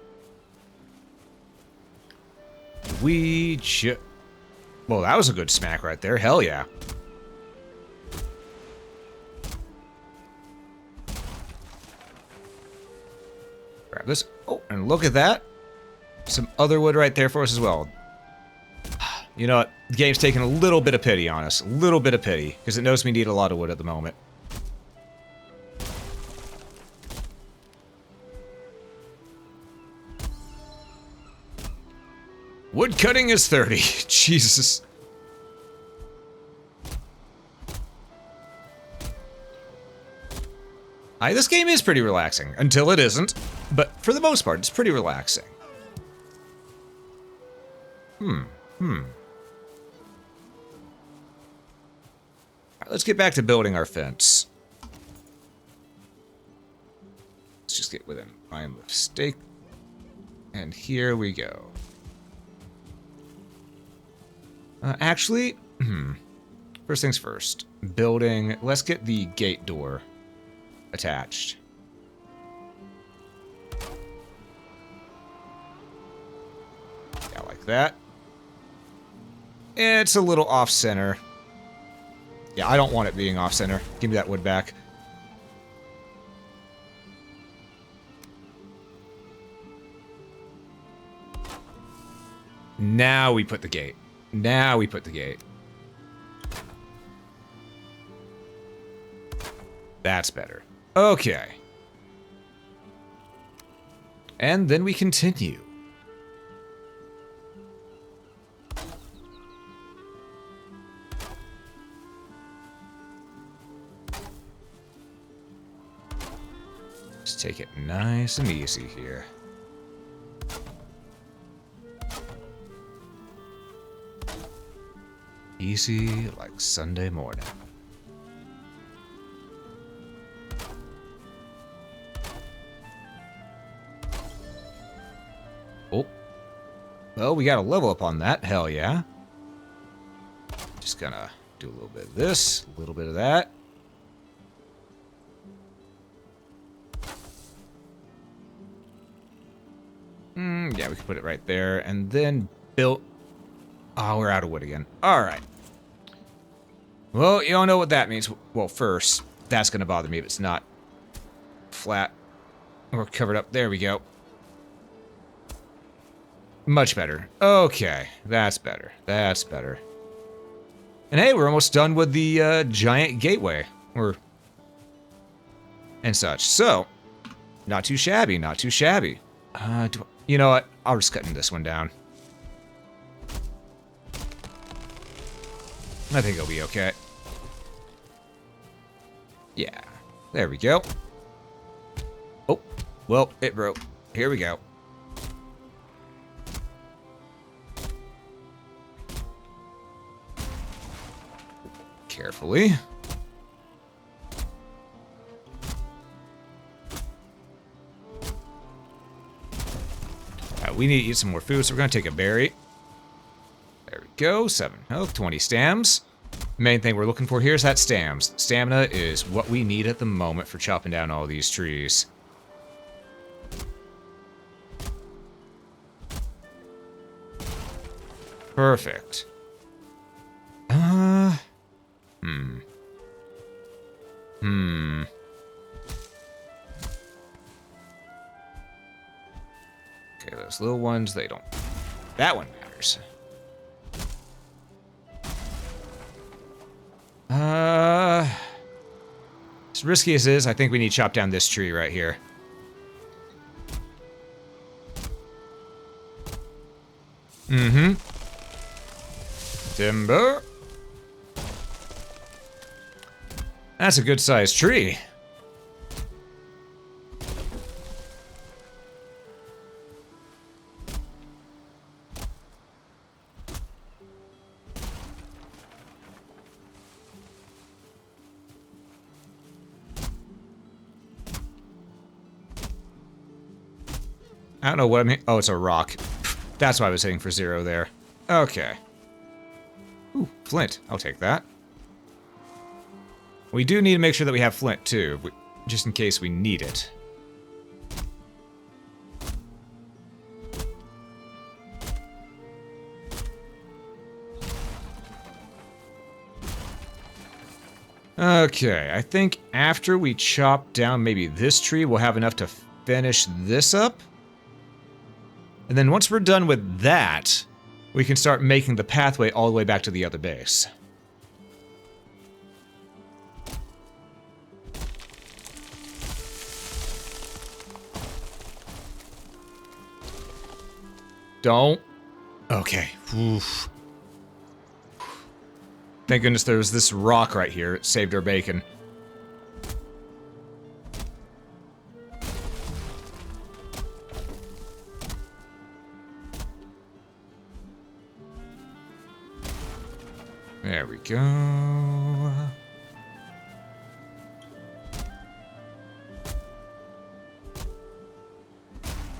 Well, that was a good smack right there. Hell yeah. Grab this. Oh, and look at that. Some other wood right there for us as well. You know what? The game's taking a little bit of pity on us. A little bit of pity. Because it knows we need a lot of wood at the moment. Wood cutting is 30. Jesus. This game is pretty relaxing. Until it isn't. But for the most part, it's pretty relaxing. Alright, let's get back to building our fence. Let's just get within line of stake. And here we go. Actually, first things first. Building, let's get the gate door attached. Yeah, like that. It's a little off-center. Yeah, I don't want it being off-center. Give me that wood back. Now we put the gate. Now we put the gate. That's better. Okay. And then we continue. Just take it nice and easy here. Easy like Sunday morning. Oh. Well, we got a level up on that. Hell yeah. Just gonna do a little bit of this, a little bit of that. Yeah, we can put it right there. And then build... Oh, we're out of wood again. Alright. Well, you all know what that means. Well, first, that's going to bother me if it's not flat or covered up. There we go. Much better. Okay, that's better. That's better. And hey, we're almost done with the giant gateway. And such. So, not too shabby, not too shabby. You know what? I'll just cut this one down. I think it'll be okay. Yeah. There we go. Oh. Well, it broke. Here we go. Carefully. We need to eat some more food, so we're going to take a berry. There we go. 7 health, 20 stams. Main thing we're looking for here is that stams. Stamina is what we need at the moment for chopping down all these trees. Perfect. Okay, those little ones, they don't... That one matters. As risky as it is, I think we need to chop down this tree right here. Mm-hmm. Timber. That's a good-sized tree. I don't know what I mean. Oh, it's a rock. That's why I was hitting for 0 there. Okay. Ooh, flint. I'll take that. We do need to make sure that we have flint, too, just in case we need it. Okay, I think after we chop down maybe this tree, we'll have enough to finish this up. And then once we're done with that, we can start making the pathway all the way back to the other base. Don't. Okay. Oof. Thank goodness there was this rock right here. It saved our bacon. There we go.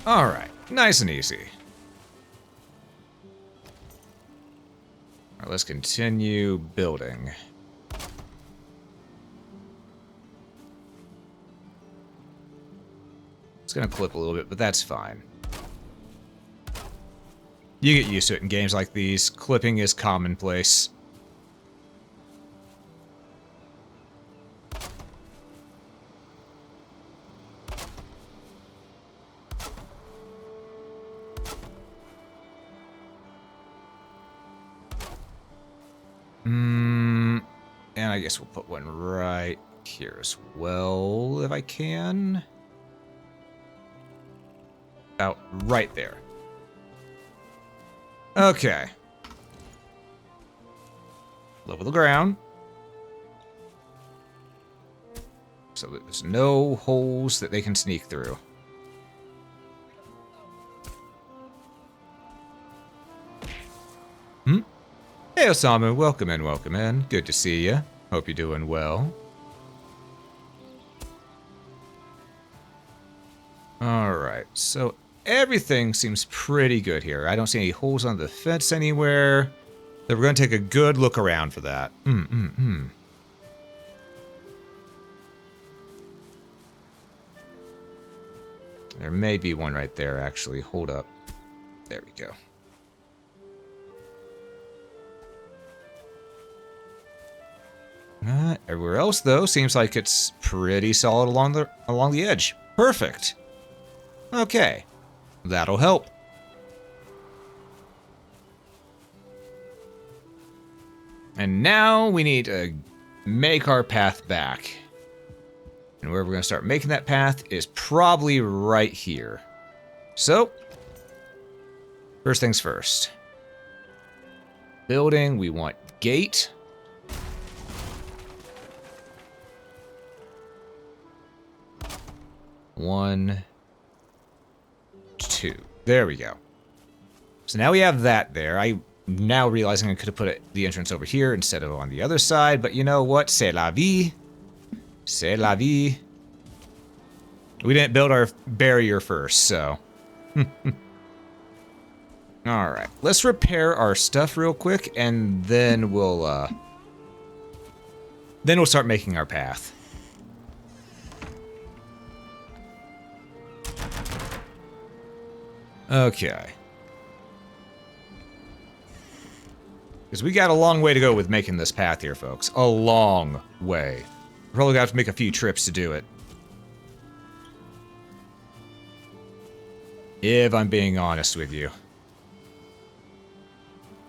All right, nice and easy. All right, let's continue building. It's gonna clip a little bit, but that's fine. You get used to it in games like these. Clipping is commonplace. And I guess we'll put one right here as well, if I can. About right there. Okay. Level the ground. So that there's no holes that they can sneak through. Hey Osamu, welcome in, welcome in. Good to see you. Hope you're doing well. Alright, so everything seems pretty good here. I don't see any holes on the fence anywhere. So we're going to take a good look around for that. There may be one right there, actually. Hold up. There we go. Everywhere else, though, seems like it's pretty solid along the edge. Perfect. Okay. That'll help. And now we need to make our path back. And where we're going to start making that path is probably right here. So, first things first. Building, we want gate. One, two. There we go. So now we have that there. I'm now realizing I could have put the entrance over here instead of on the other side, but you know what? C'est la vie. C'est la vie. We didn't build our barrier first, so. Alright. Let's repair our stuff real quick, and then we'll start making our path. Okay. Because we got a long way to go with making this path here, folks. A long way. We're probably gonna have to make a few trips to do it. If I'm being honest with you.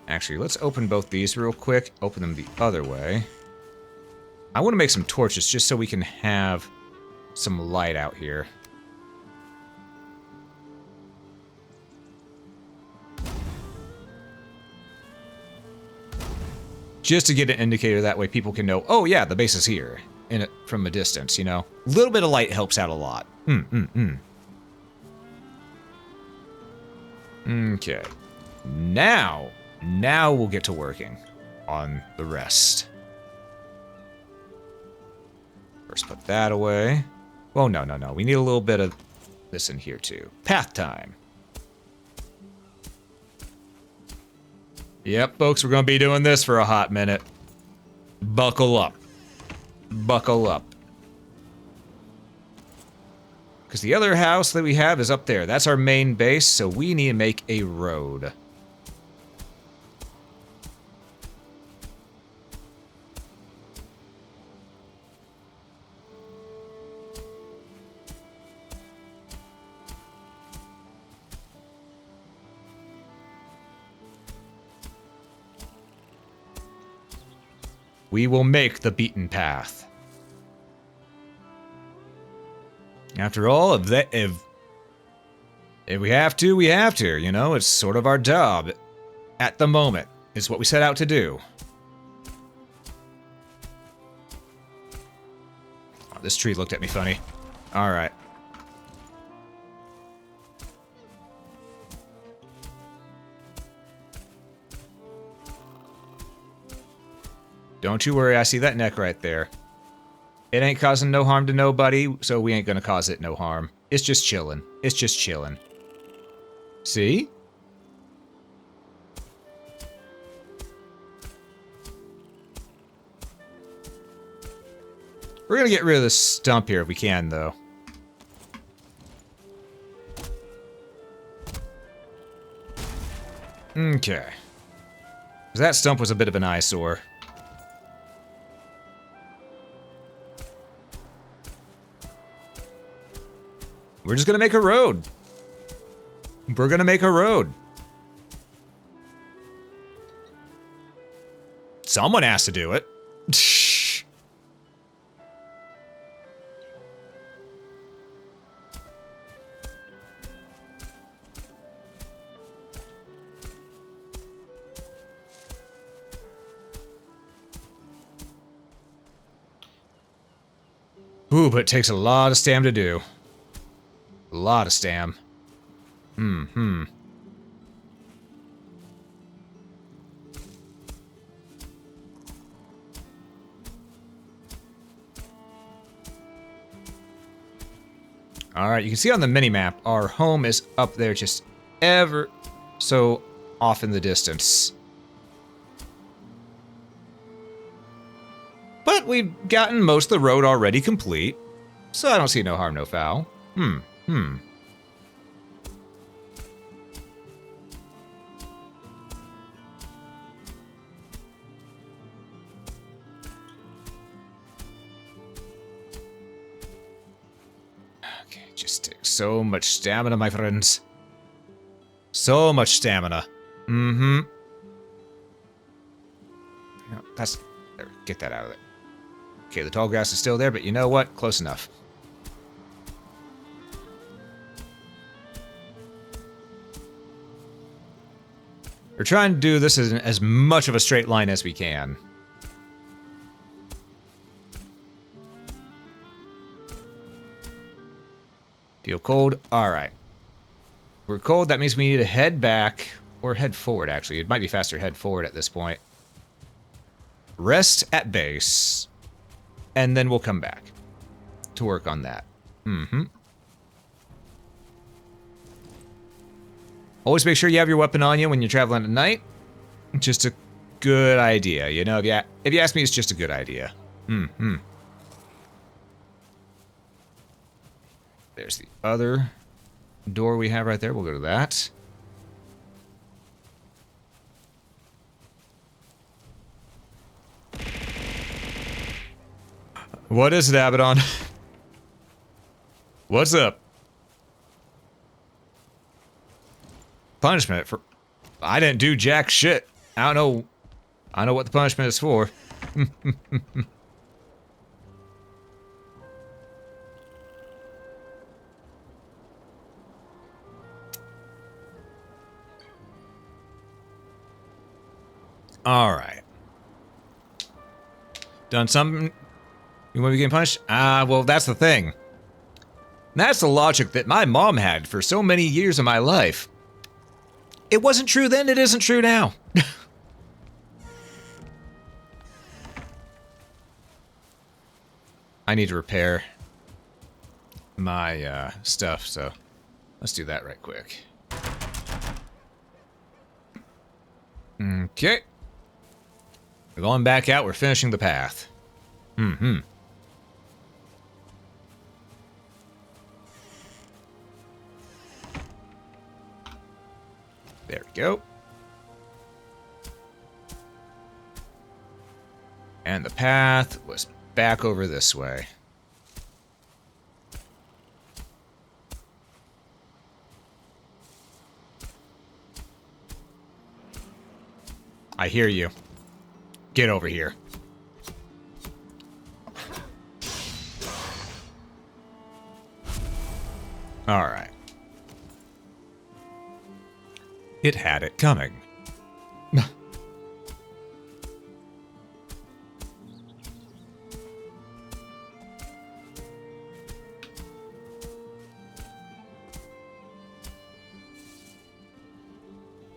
Actually, let's open both these real quick. Open them the other way. I want to make some torches just so we can have some light out here. Just to get an indicator, that way people can know, oh yeah, the base is here, from a distance, you know? A little bit of light helps out a lot. Okay. Now we'll get to working on the rest. First put that away. Oh, no. We need a little bit of this in here too. Path time. Yep, folks, we're going to be doing this for a hot minute. Buckle up. Buckle up. Because the other house that we have is up there. That's our main base, so we need to make a road. We will make the beaten path. After all, if we have to, we have to. You know, it's sort of our job at the moment. It's what we set out to do. Oh, this tree looked at me funny. All right. Don't you worry, I see that neck right there. It ain't causing no harm to nobody, so we ain't gonna cause it no harm. It's just chillin'. It's just chillin'. See? We're gonna get rid of this stump here if we can, though. Okay. That stump was a bit of an eyesore. We're just gonna make a road. We're gonna make a road. Someone has to do it. Ooh, but it takes a lot of stam to do. A lot of stam. Alright, you can see on the mini-map, our home is up there just ever so off in the distance. But we've gotten most of the road already complete, so I don't see no harm, no foul. Okay, just takes so much stamina, my friends. So much stamina. No, that's... There, get that out of it. Okay, the tall grass is still there, but you know what? Close enough. We're trying to do this as much of a straight line as we can. Feel cold? Alright. We're cold, that means we need to head back, or head forward actually. It might be faster to head forward at this point. Rest at base, and then we'll come back to work on that. Always make sure you have your weapon on you when you're traveling at night. Just a good idea, you know? If you ask me, it's just a good idea. There's the other door we have right there. We'll go to that. What is it, Abaddon? What's up? Punishment for... I didn't do jack shit. I don't know what the punishment is for. Alright. Done something? You want to be getting punished? Well, that's the thing. That's the logic that my mom had for so many years of my life. It wasn't true then, it isn't true now. I need to repair my stuff, so let's do that right quick. Okay. We're going back out, we're finishing the path. Mm-hmm. There we go. And the path was back over this way. I hear you. Get over here. All right. It had it coming.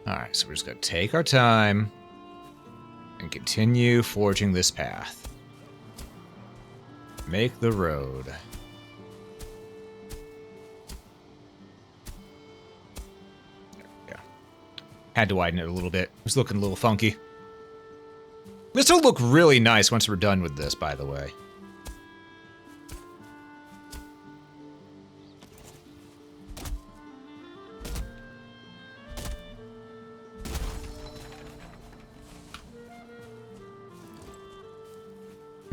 Alright, so we're just going to take our time and continue forging this path. Make the road. There we go. Had to widen it a little bit. It was looking a little funky. This will look really nice once we're done with this, by the way.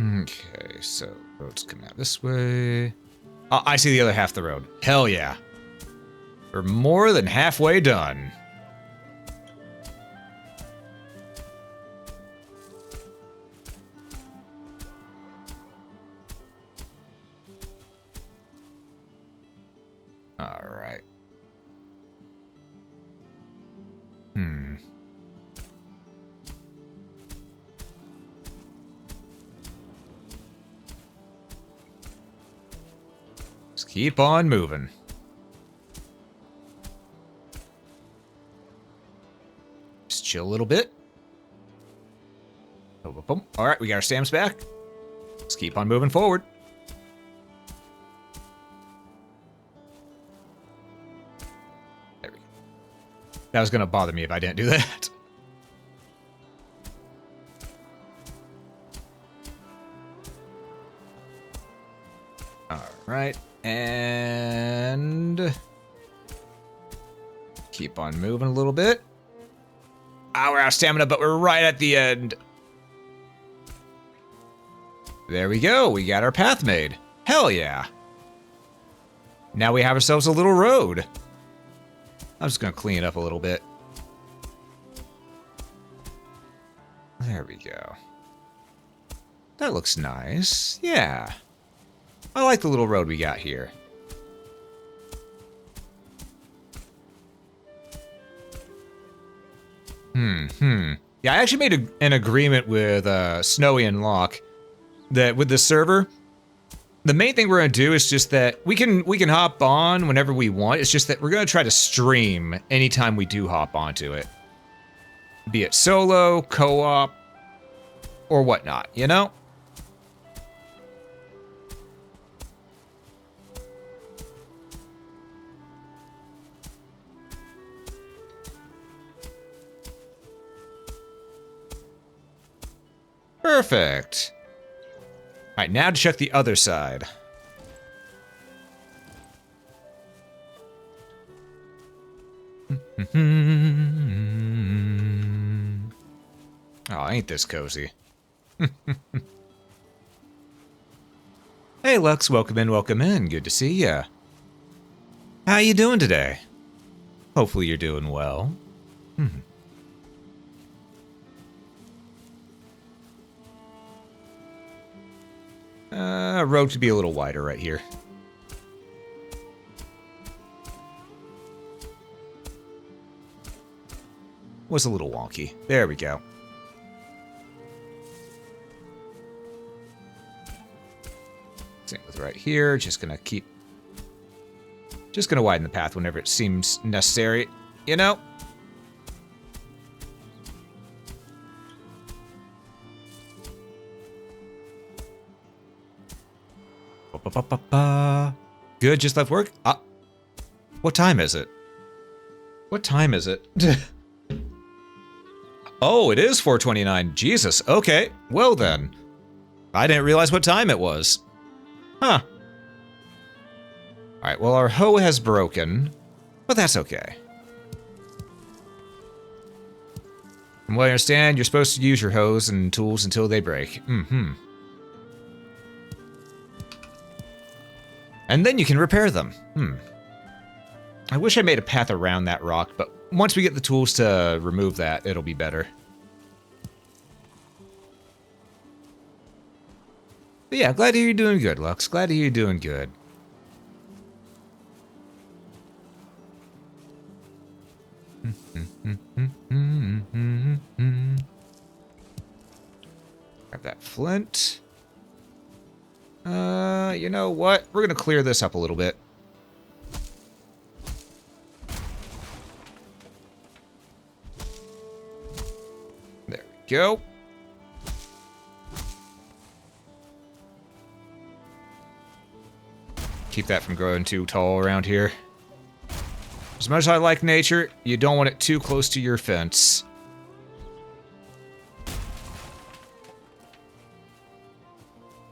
Okay, so roads come out this way. Oh, I see the other half of the road. Hell yeah. We're more than halfway done. All right. Keep on moving. Just chill a little bit. Boom, boom, boom. All right, we got our stamps back. Let's keep on moving forward. There we go. That was going to bother me if I didn't do that. All right. And keep on moving a little bit. Ah, we're out of stamina, but we're right at the end. There we go. We got our path made. Hell yeah. Now we have ourselves a little road. I'm just going to clean it up a little bit. There we go. That looks nice. Yeah. I like the little road we got here. Yeah, I actually made an agreement with Snowy and Locke that with the server, the main thing we're gonna do is just that we can hop on whenever we want. It's just that we're gonna try to stream anytime we do hop onto it, be it solo, co-op, or whatnot. You know. Perfect. All right, now to check the other side. Oh, ain't this cozy. Hey, Lux, welcome in, welcome in. Good to see ya. How you doing today? Hopefully you're doing well. Road could be a little wider right here. Was a little wonky. There we go. Same with right here. Just gonna widen the path whenever it seems necessary, you know? Good, just left work? What time is it? What time is it? Oh, it is 4:29. Jesus, okay. Well then. I didn't realize what time it was. Huh. Alright, well our hoe has broken, but that's okay. From what I understand, you're supposed to use your hoes and tools until they break. Mm-hmm. And then you can repair them. I wish I made a path around that rock, but once we get the tools to remove that, it'll be better. But yeah, glad to hear you're doing good, Lux. Glad to hear you're doing good. Grab that flint. You know what? We're gonna clear this up a little bit. There we go. Keep that from growing too tall around here. As much as I like nature, you don't want it too close to your fence.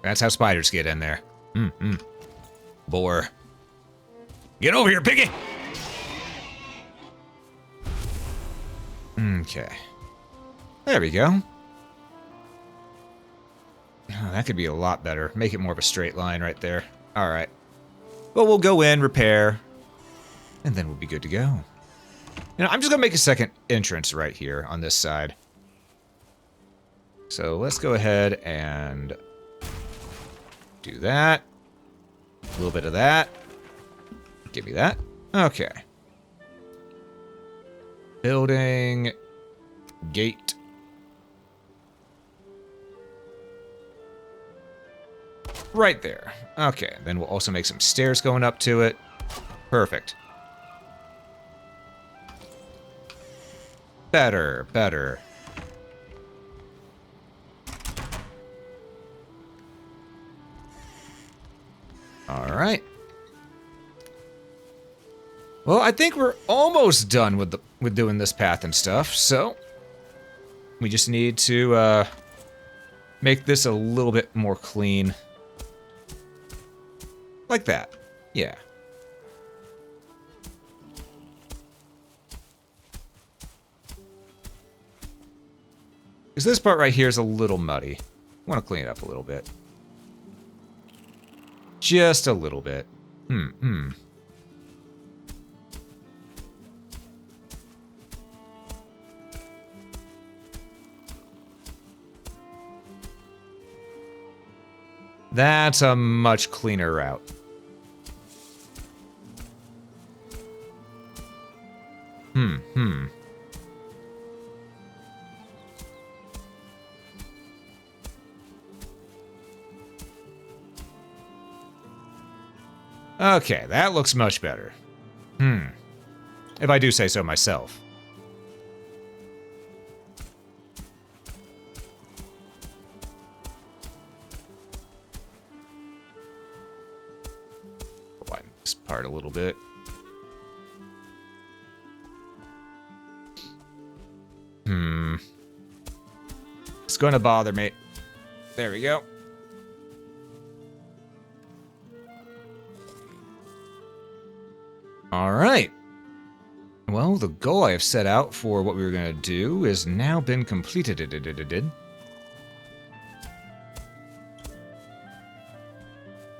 That's how spiders get in there. Boar. Get over here, piggy! Okay. There we go. Oh, that could be a lot better. Make it more of a straight line right there. Alright. Well, we'll go in, repair, and then we'll be good to go. You know, I'm just gonna make a second entrance right here on this side. So let's go ahead and do that. A little bit of that. Give me that. Okay. Building. Gate. Right there. Okay, then we'll also make some stairs going up to it. Perfect. Better, better. Alright. Well, I think we're almost done with doing this path and stuff, so we just need to make this a little bit more clean. Like that. Yeah. Because this part right here is a little muddy. I want to clean it up a little bit. Just a little bit. That's a much cleaner route. Okay, that looks much better. If I do say so myself. Widen this part a little bit. It's going to bother me. There we go. All right. Well, the goal I have set out for what we were going to do has now been completed.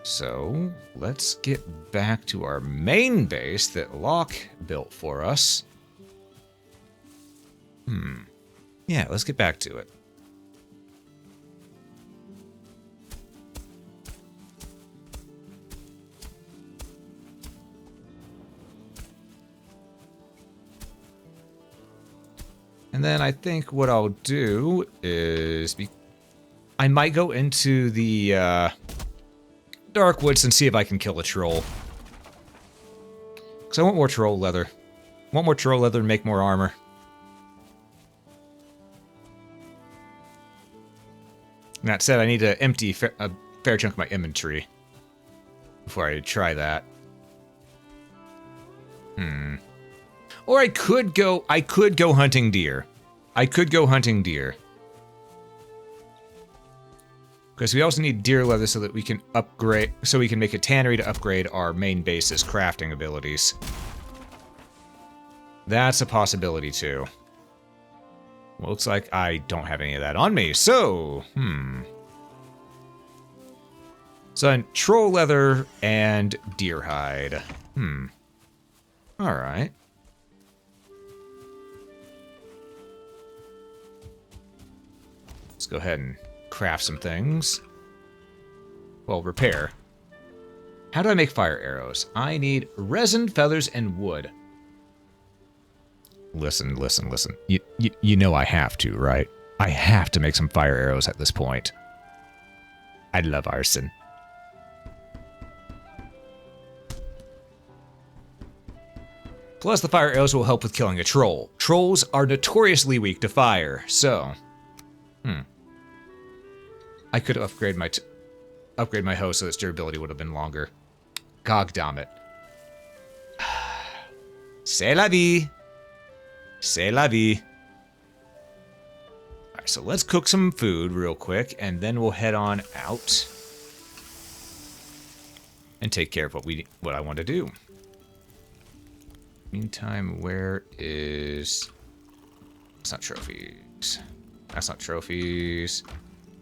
So, let's get back to our main base that Locke built for us. Yeah, let's get back to it. And then I think what I'll do is I might go into the dark woods and see if I can kill a troll. Because I want more troll leather. I want more troll leather and make more armor. And that said, I need to empty a fair chunk of my inventory before I try that. Or I could go hunting deer. I could go hunting deer. Because we also need deer leather so that we can upgrade, so we can make a tannery to upgrade our main base's crafting abilities. That's a possibility too. Well, looks like I don't have any of that on me, so, So, troll leather and deer hide. Alright. Let's go ahead and craft some things. Well, repair. How do I make fire arrows? I need resin, feathers, and wood. Listen. You know I have to, right? I have to make some fire arrows at this point. I love arson. Plus, the fire arrows will help with killing a troll. Trolls are notoriously weak to fire, so... I could upgrade my hoe so its durability would have been longer. God damn it. C'est la vie. C'est la vie. Alright, so let's cook some food real quick, and then we'll head on out and take care of what I want to do. Meantime, where is... That's not trophies. That's not trophies.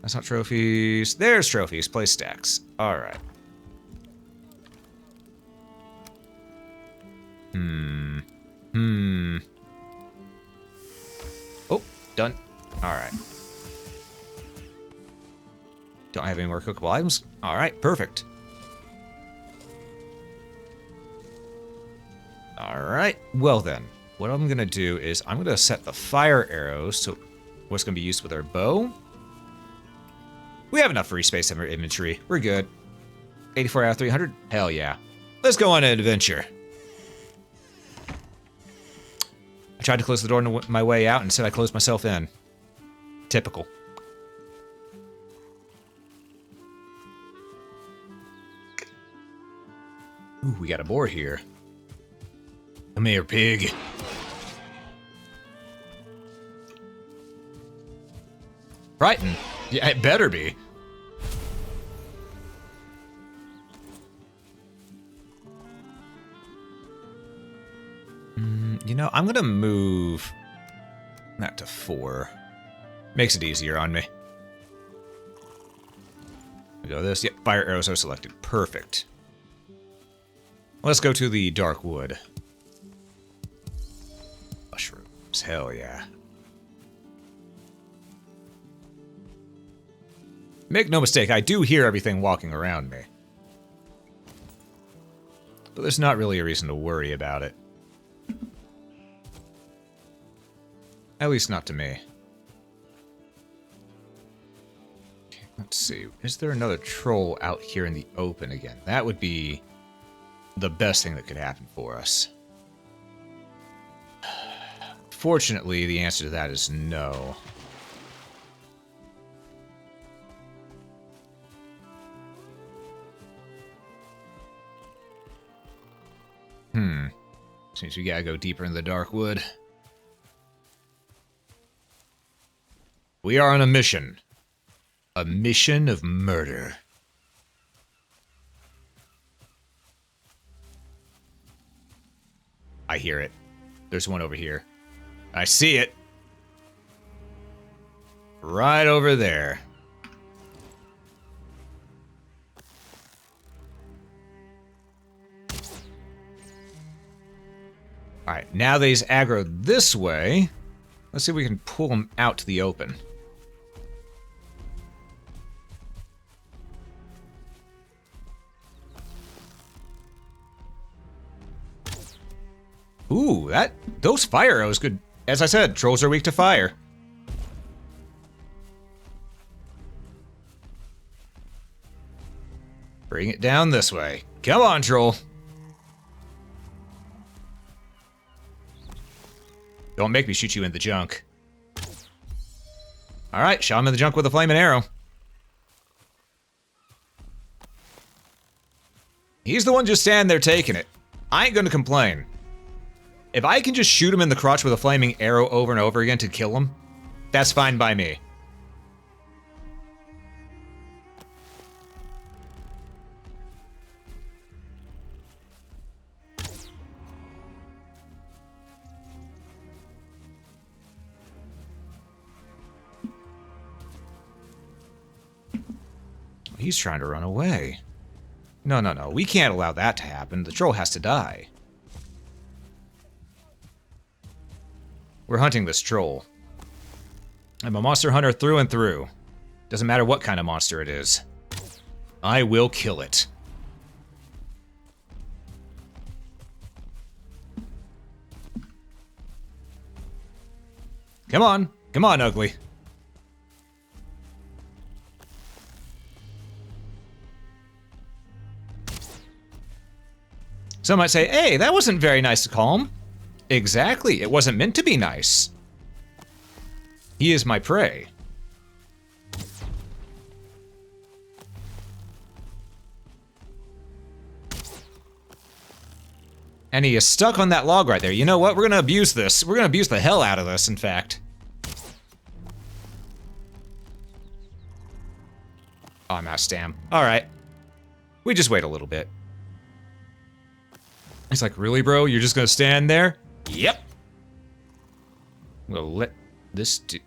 That's not trophies. There's trophies. Place stacks. Alright. Oh, done. Alright. Don't have any more cookable items. Alright, perfect. Alright, well then. What I'm going to do is I'm going to set the fire arrows to what's going to be used with our bow. We have enough free space in our inventory. We're good. 84 out of 300? Hell yeah. Let's go on an adventure. I tried to close the door on my way out, and instead I closed myself in. Typical. Ooh, we got a boar here. Come here, pig. Frightened? Yeah, it better be. You know, I'm gonna move that to 4. Makes it easier on me. We go this. Yep, fire arrows are selected. Perfect. Let's go to the dark wood. Mushrooms. Hell yeah. Make no mistake, I do hear everything walking around me. But there's not really a reason to worry about it. At least not to me. Let's see. Is there another troll out here in the open again? That would be the best thing that could happen for us. Fortunately, the answer to that is no. Seems we gotta go deeper in the dark wood. We are on a mission. A mission of murder. I hear it. There's one over here. I see it. Right over there. Alright, now that he's aggro this way, let's see if we can pull him out to the open. Ooh, those fire arrows could... As I said, trolls are weak to fire. Bring it down this way. Come on, troll. Don't make me shoot you in the junk. Alright, shot him in the junk with a flaming arrow. He's the one just standing there taking it. I ain't gonna complain. If I can just shoot him in the crotch with a flaming arrow over and over again to kill him, that's fine by me. He's trying to run away. No, no, no. We can't allow that to happen. The troll has to die. We're hunting this troll. I'm a monster hunter through and through. Doesn't matter what kind of monster it is. I will kill it. Come on. Come on, ugly. Some might say, hey, that wasn't very nice to call him. Exactly, it wasn't meant to be nice. He is my prey. And he is stuck on that log right there. You know what? We're gonna abuse this. We're gonna abuse the hell out of this, in fact. Oh, I'm out of stam. Alright. We just wait a little bit. He's like, really, bro? You're just gonna stand there? Yep. I'm gonna let this do...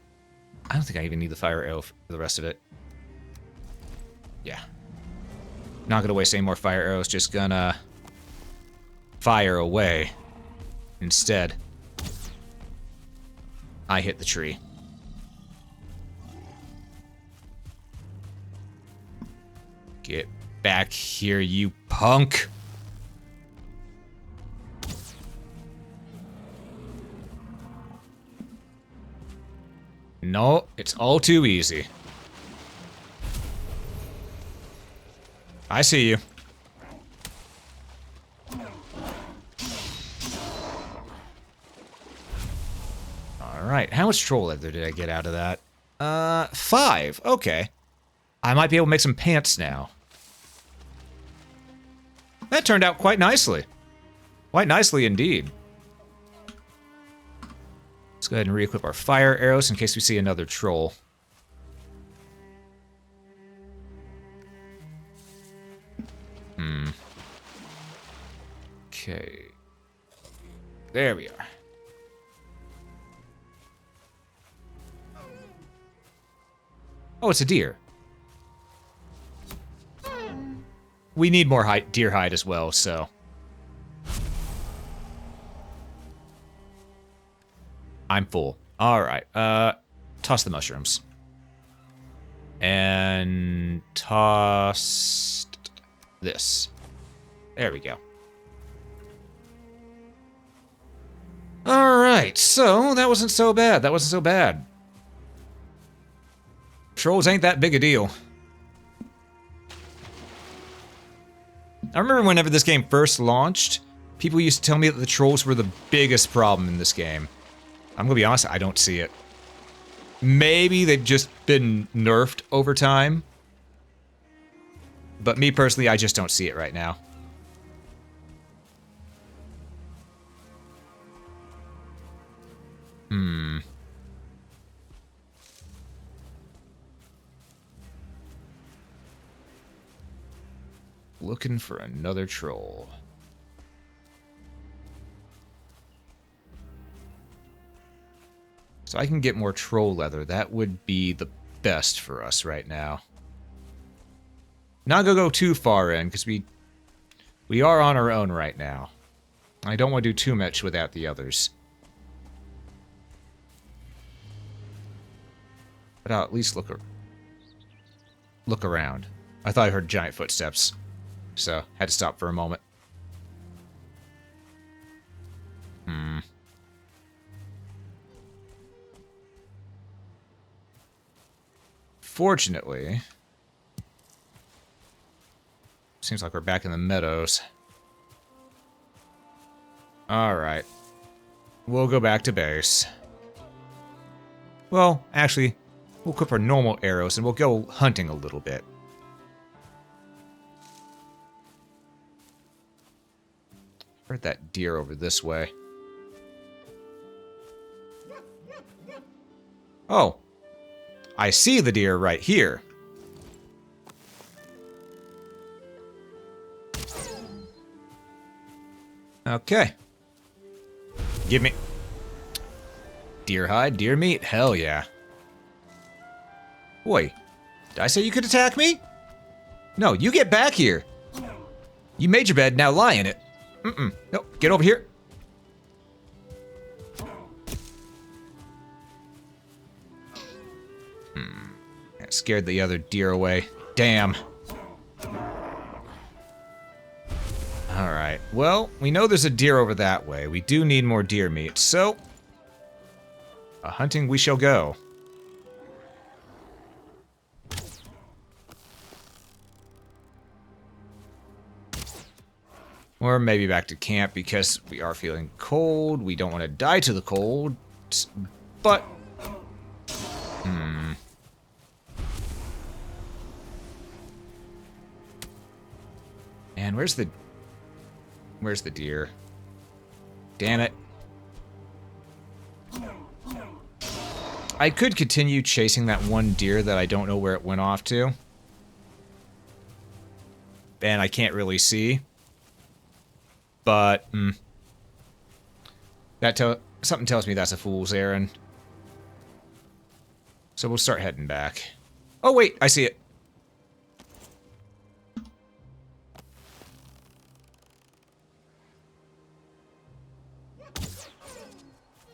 I don't think I even need the fire arrow for the rest of it. Yeah. Not gonna waste any more fire arrows, just gonna... fire away. Instead, I hit the tree. Get back here, you punk! No, it's all too easy. I see you. Alright, how much troll leather did I get out of that? 5. Okay. I might be able to make some pants now. That turned out quite nicely. Quite nicely indeed. Let's go ahead and re-equip our fire arrows in case we see another troll. Okay. There we are. Oh, it's a deer. We need more deer hide as well, so... I'm full. Alright, toss the mushrooms. And toss this. There we go. Alright, so that wasn't so bad. That wasn't so bad. Trolls ain't that big a deal. I remember whenever this game first launched, people used to tell me that the trolls were the biggest problem in this game. I'm gonna be honest, I don't see it. Maybe they've just been nerfed over time. But me personally, I just don't see it right now. Looking for another troll. So I can get more troll leather. That would be the best for us right now. Not gonna go too far in, because we are on our own right now. I don't want to do too much without the others. But I'll at least look around. I thought I heard giant footsteps, so had to stop for a moment. Fortunately, seems like we're back in the meadows. Alright. We'll go back to base. Well, actually, we'll equip our normal arrows and we'll go hunting a little bit. Heard that deer over this way. Oh. I see the deer right here. Okay. Give me... Deer hide, deer meat, hell yeah. Boy, did I say you could attack me? No, you get back here. You made your bed, now lie in it. Nope, get over here. That scared the other deer away. Damn. Alright, well, we know there's a deer over that way. We do need more deer meat, so... hunting we shall go. Or maybe back to camp because we are feeling cold. We don't want to die to the cold. But... And where's the deer? Damn it. I could continue chasing that one deer that I don't know where it went off to. And I can't really see. But, something tells me that's a fool's errand. So we'll start heading back. Oh wait, I see it.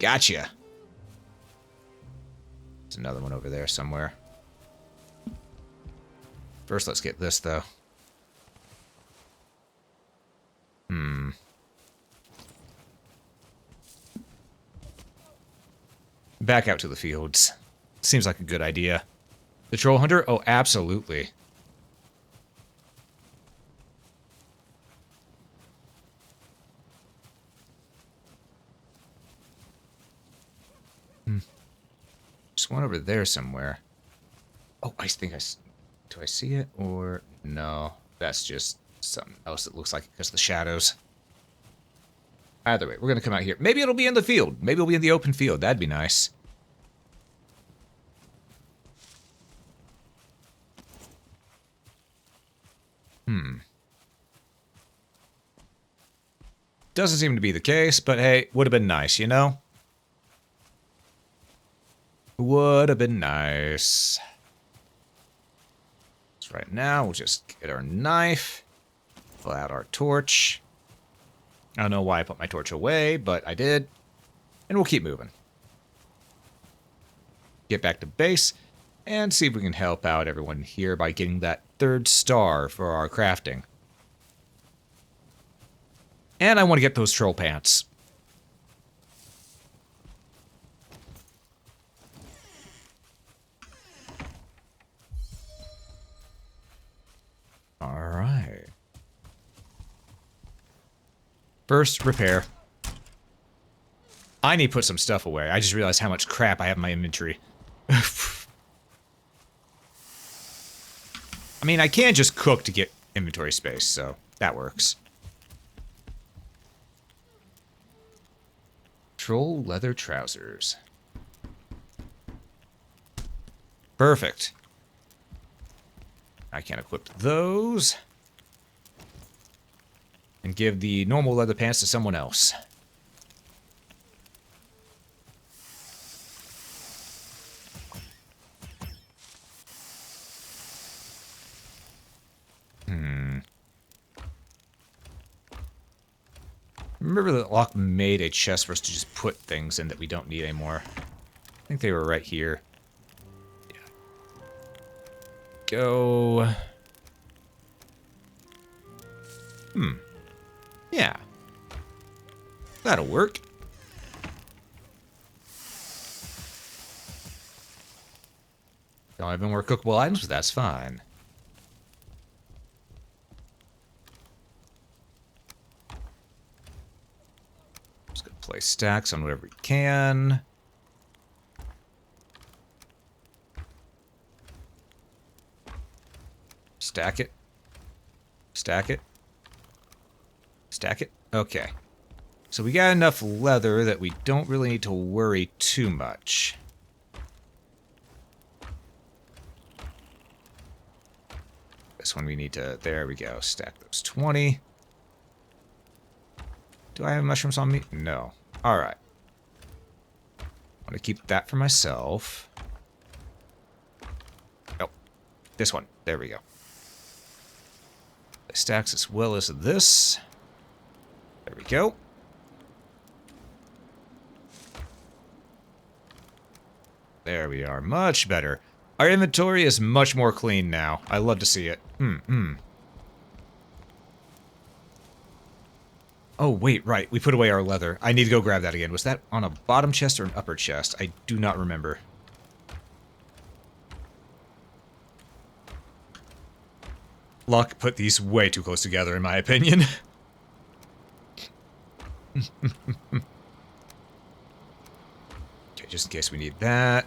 Gotcha. There's another one over there somewhere. First, let's get this, though. Back out to the fields. Seems like a good idea. The troll hunter? Oh, absolutely. There's one over there somewhere. Oh, I think do I see it? Or no, that's just something else that looks like it because of the shadows. Either way, we're going to come out here. Maybe it'll be in the field. Maybe it'll be in the open field. That'd be nice. Doesn't seem to be the case, but hey, would have been nice, you know? Would have been nice. So right now, we'll just get our knife, pull out our torch. I don't know why I put my torch away, but I did. And we'll keep moving. Get back to base, and see if we can help out everyone here by getting that 3rd star for our crafting. And I want to get those troll pants. Alright. First, repair. I need to put some stuff away. I just realized how much crap I have in my inventory. I mean, I can just cook to get inventory space, so that works. Troll leather trousers. Perfect. I can equip those. And give the normal leather pants to someone else. Remember that Locke made a chest for us to just put things in that we don't need anymore. I think they were right here. Yeah. Go. Yeah. That'll work. Don't have any more cookable items, but that's fine. Place stacks on whatever we can. Stack it. Stack it. Stack it. Okay. So we got enough leather that we don't really need to worry too much. This one we need to... There we go. Stack those 20. Do I have mushrooms on me? No. Alright. I want to keep that for myself. Oh. This one. There we go. Stacks as well as this. There we go. There we are. Much better. Our inventory is much more clean now. I love to see it. Oh, wait, right. We put away our leather. I need to go grab that again. Was that on a bottom chest or an upper chest? I do not remember. Luck put these way too close together, in my opinion. Okay, just in case we need that.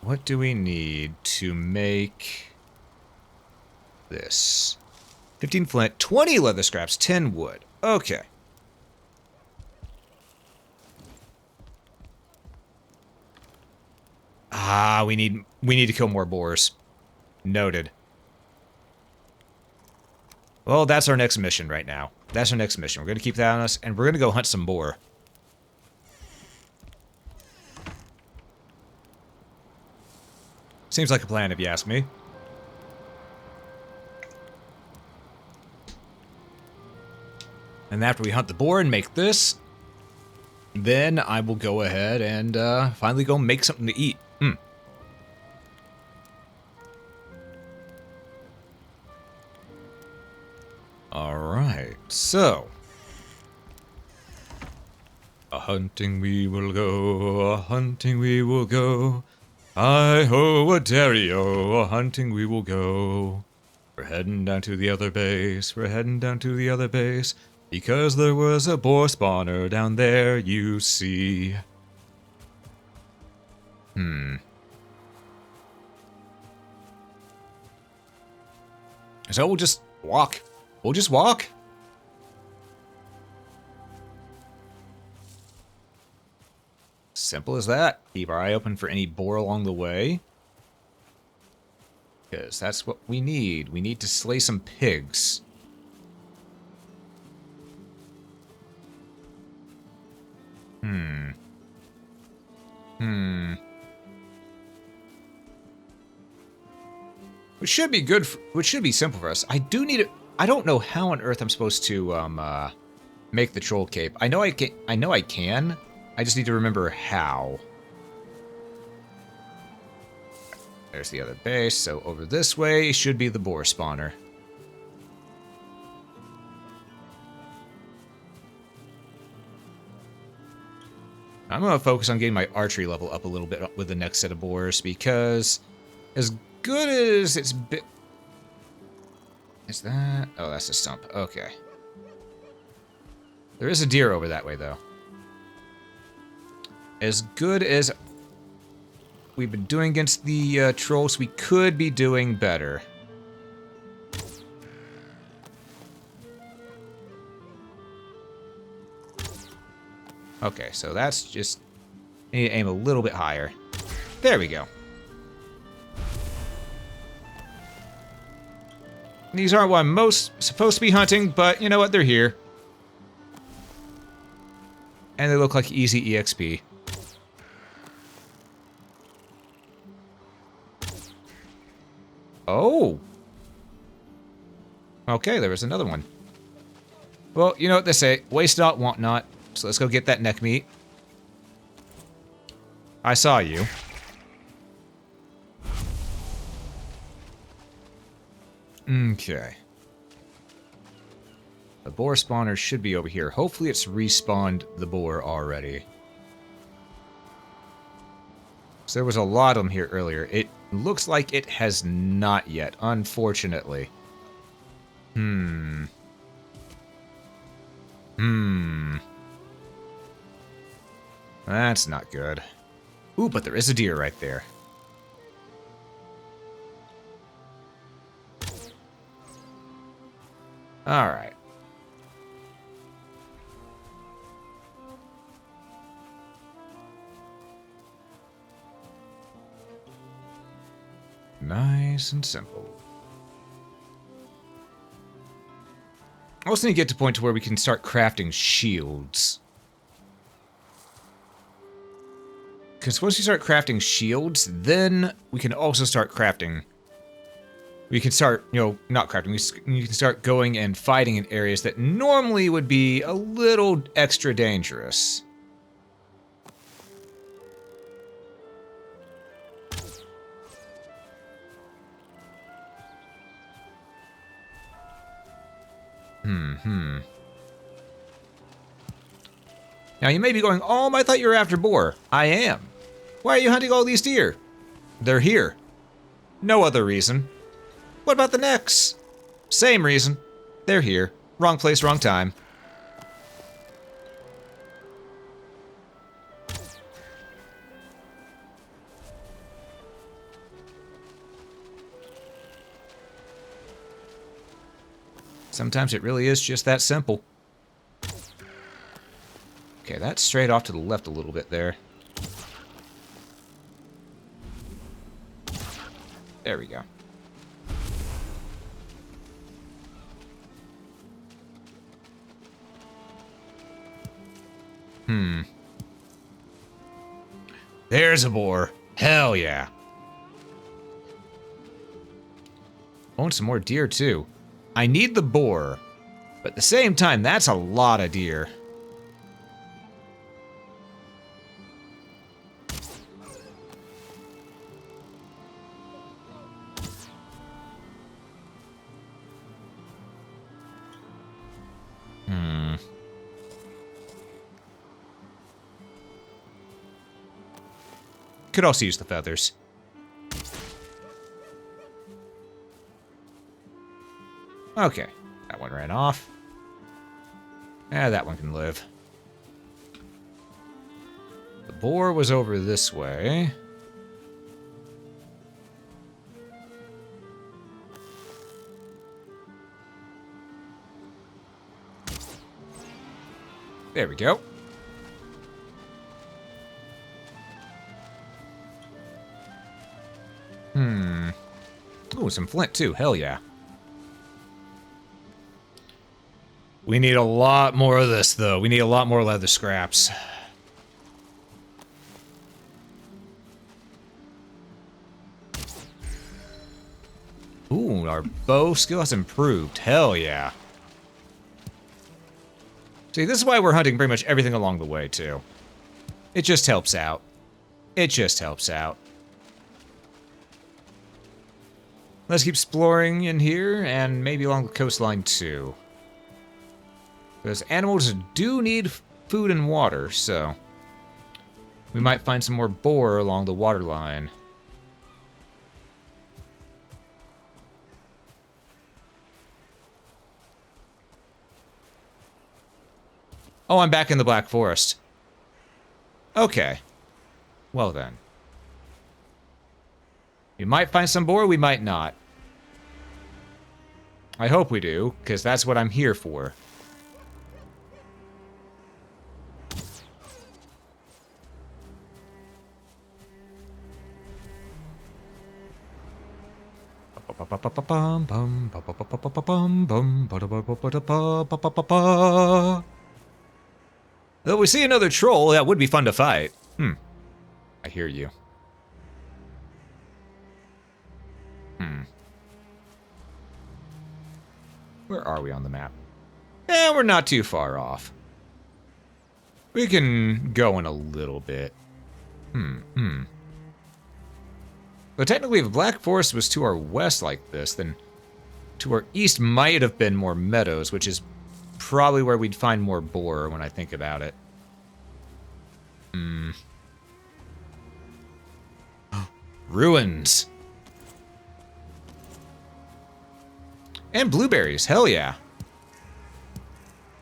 What do we need to make this? 15 flint, 20 leather scraps, 10 wood. Okay. Ah, we need to kill more boars. Noted. Well, that's our next mission right now. That's our next mission. We're going to keep that on us, and we're going to go hunt some boar. Seems like a plan if you ask me. And after we hunt the boar and make this, then I will go ahead and finally go make something to eat. Alright, so. A-hunting we will go, a-hunting we will go. I-ho-a-dairy-o, a-hunting we will go. We're heading down to the other base, we're heading down to the other base. Because there was a boar spawner down there, you see. So we'll just walk. We'll just walk. Simple as that. Keep our eye open for any boar along the way. Because that's what we need. We need to slay some pigs. Which should be good, which should be simple for us. I do need it. I don't know how on earth I'm supposed to make the troll cape. I know I can. I just need to remember how. There's the other base. So over this way should be the boar spawner. I'm going to focus on getting my archery level up a little bit with the next set of boars, because as good as it's been... Is that... Oh, that's a stump. Okay. There is a deer over that way, though. As good as we've been doing against the trolls, we could be doing better. Okay, so that's just... I need to aim a little bit higher. There we go. These aren't what I'm most supposed to be hunting, but you know what? They're here. And they look like easy EXP. Oh! Okay, there was another one. Well, you know what they say. Waste not, want not. So let's go get that neck meat. I saw you. Okay. The boar spawner should be over here. Hopefully it's respawned the boar already. So there was a lot of them here earlier. It looks like it has not yet, unfortunately. That's not good. Ooh, but there is a deer right there. Alright. Nice and simple. I also need to get to a point to where we can start crafting shields. Because once we start crafting shields, then we can also start crafting... We can start, not crafting, we can start going and fighting in areas that normally would be a little extra dangerous. Now you may be going, oh, I thought you were after boar. I am. Why are you hunting all these deer? They're here. No other reason. What about the necks? Same reason. They're here. Wrong place, wrong time. Sometimes it really is just that simple. Okay, that's straight off to the left a little bit there. There we go. There's a boar. Hell yeah. Own some more deer too. I need the boar, but at the same time, that's a lot of deer. Could also use the feathers. Okay, that one ran off. Yeah, that one can live. The boar was over this way. There we go. Ooh, some flint too. Hell yeah. We need a lot more of this, though. We need a lot more leather scraps. Ooh, our bow skill has improved. Hell yeah. See, this is why we're hunting pretty much everything along the way, too. It just helps out. It just helps out. Let's keep exploring in here, and maybe along the coastline, too. Because animals do need food and water, so... we might find some more boar along the waterline. Oh, I'm back in the Black Forest. Okay. Well then. We might find some boar, we might not. I hope we do, because that's what I'm here for. Though we see another troll, that would be fun to fight. I hear you. Where are we on the map? We're not too far off. We can go in a little bit. But technically, if Black Forest was to our west like this, then to our east might have been more meadows, which is probably where we'd find more boar when I think about it. Ruins. And blueberries, hell yeah.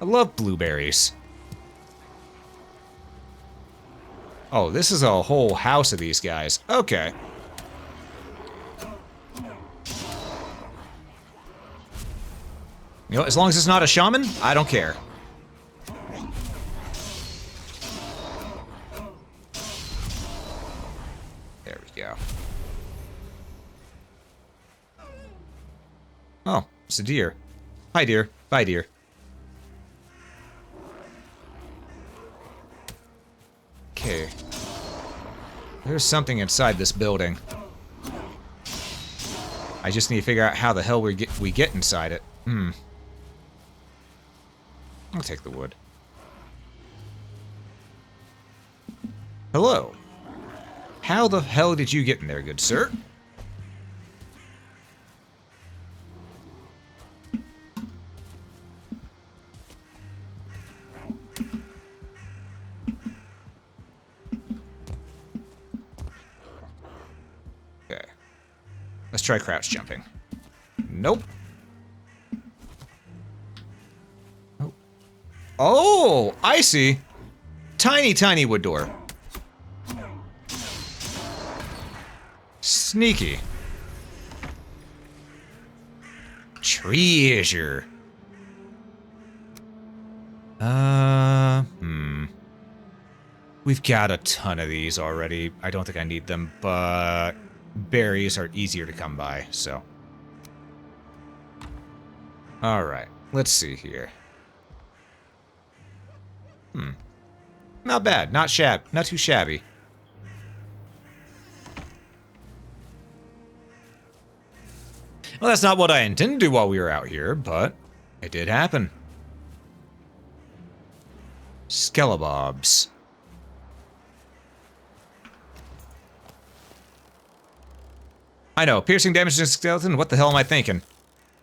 I love blueberries. Oh, this is a whole house of these guys. Okay. You know, as long as it's not a shaman, I don't care. There we go. Oh, it's a deer. Hi, deer. Bye, deer. Okay. There's something inside this building. I just need to figure out how the hell we get inside it. I'll take the wood. Hello. How the hell did you get in there, good sir? Okay. Let's try crouch jumping. Nope. Oh, I see. Tiny, tiny wood door. Sneaky. Treasure. We've got a ton of these already. I don't think I need them, but berries are easier to come by, so. Alright, let's see here. Not bad, not too shabby. Well, that's not what I intended to do while we were out here, but it did happen. Skelebobs. I know, piercing damage to the skeleton, what the hell am I thinking?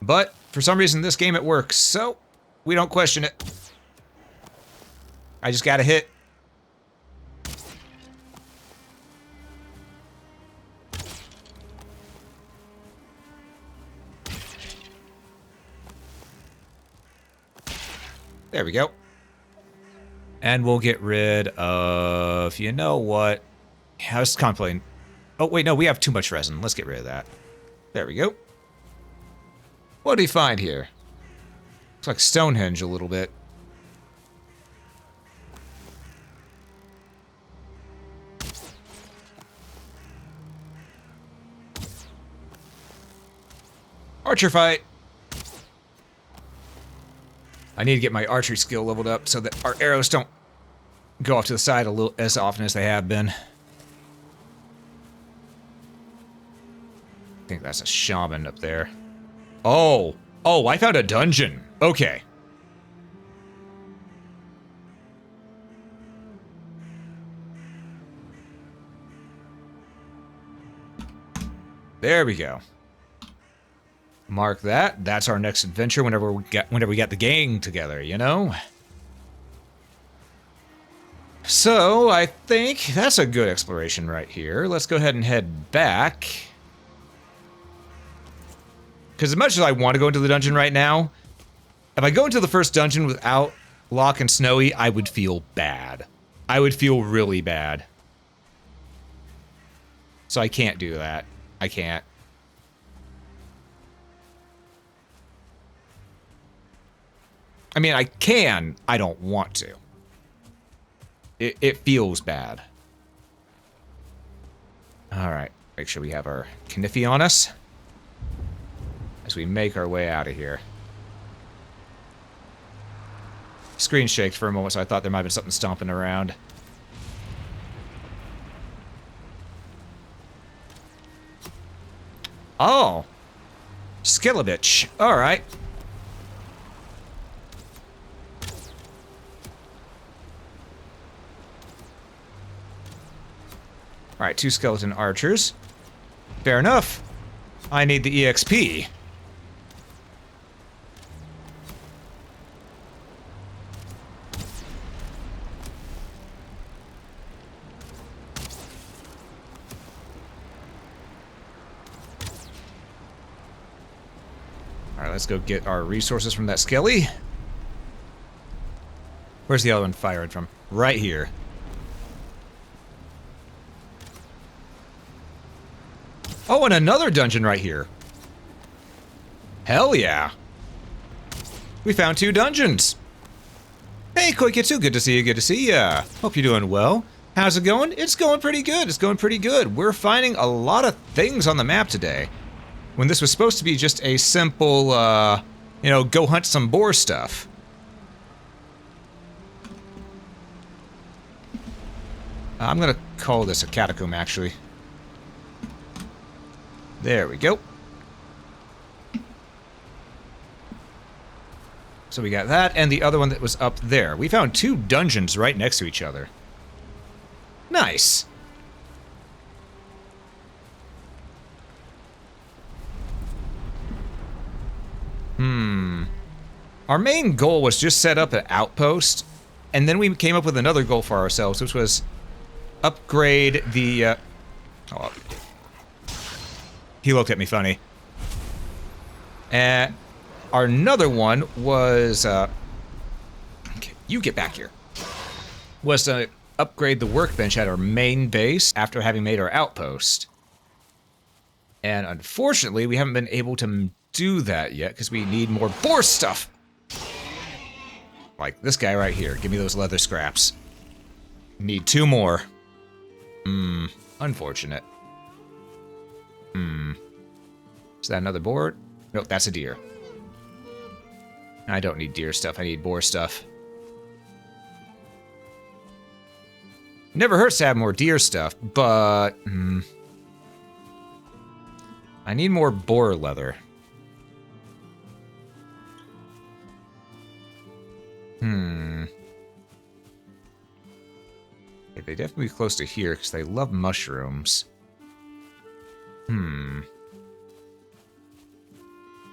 But, for some reason, this game it works, so we don't question it. I just gotta hit. There we go. And we'll get rid of, you know what? I was contemplating. Oh, wait, no, we have too much resin. Let's get rid of that. There we go. What do we find here? Looks like Stonehenge a little bit. Archer fight! I need to get my archery skill leveled up so that our arrows don't go off to the side a little as often as they have been. I think that's a shaman up there. Oh! Oh, I found a dungeon! Okay. There we go. Mark that. That's our next adventure whenever we get the gang together, you know? So, I think that's a good exploration right here. Let's go ahead and head back. Because as much as I want to go into the dungeon right now, if I go into the first dungeon without Locke and Snowy, I would feel bad. I would feel really bad. So I can't do that. I can't. I mean, I can. I don't want to. It feels bad. Alright. Make sure we have our Kniffy on us as we make our way out of here. Screen shaked for a moment, so I thought there might have been something stomping around. Oh! Skillabitch. Alright. Alright, 2 skeleton archers. Fair enough. I need the EXP. Alright, let's go get our resources from that skelly. Where's the other one firing from? Right here. Oh, and another dungeon right here. Hell yeah. We found 2 dungeons. Hey, Koikitsu, good to see you, good to see ya. Hope you're doing well. How's it going? It's going pretty good, it's going pretty good. We're finding a lot of things on the map today. When this was supposed to be just a simple, you know, go hunt some boar stuff. I'm gonna call this a catacomb, actually. There we go. So we got that, and the other one that was up there. We found 2 dungeons right next to each other. Nice. Our main goal was just set up an outpost, and then we came up with another goal for ourselves, which was upgrade the, oh, he looked at me funny. And our another one was, okay, you get back here. Was to upgrade the workbench at our main base after having made our outpost. And unfortunately, we haven't been able to do that yet because we need more boar stuff. Like this guy right here. Give me those leather scraps. Need 2 more. Unfortunate. Is that another boar? Nope, that's a deer. I don't need deer stuff, I need boar stuff. Never hurts to have more deer stuff, but... I need more boar leather. Okay, they definitely be close to here, because they love mushrooms. We're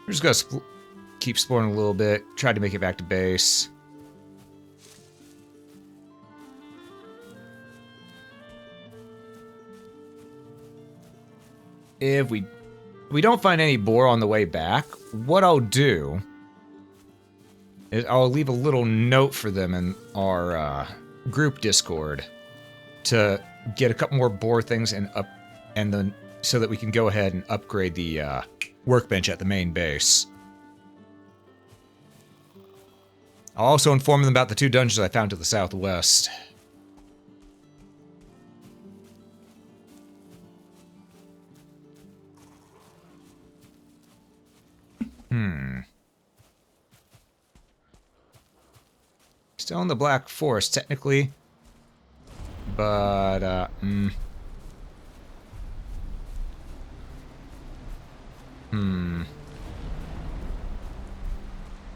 just gonna keep exploring a little bit. Try to make it back to base. If we don't find any boar on the way back, what I'll do is I'll leave a little note for them in our group Discord to get a couple more boar things and then so that we can go ahead and upgrade the workbench at the main base. I'll also inform them about the 2 dungeons I found to the southwest. Still in the Black Forest, technically. But,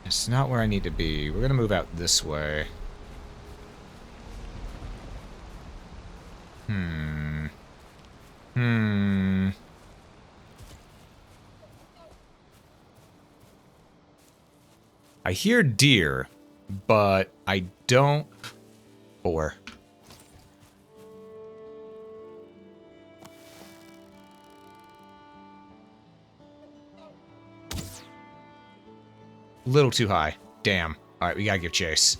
it's not where I need to be. We're gonna move out this way. I hear deer, but I don't... Boar. Little too high. Damn. Alright, we gotta give chase.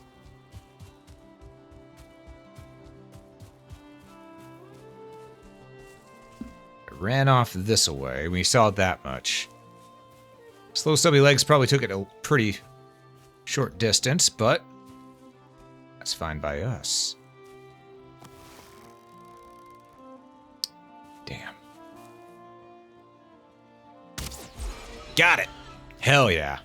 I ran off this way. We saw that much. Slow stubby legs probably took it a pretty short distance, but that's fine by us. Damn. Got it! Hell yeah.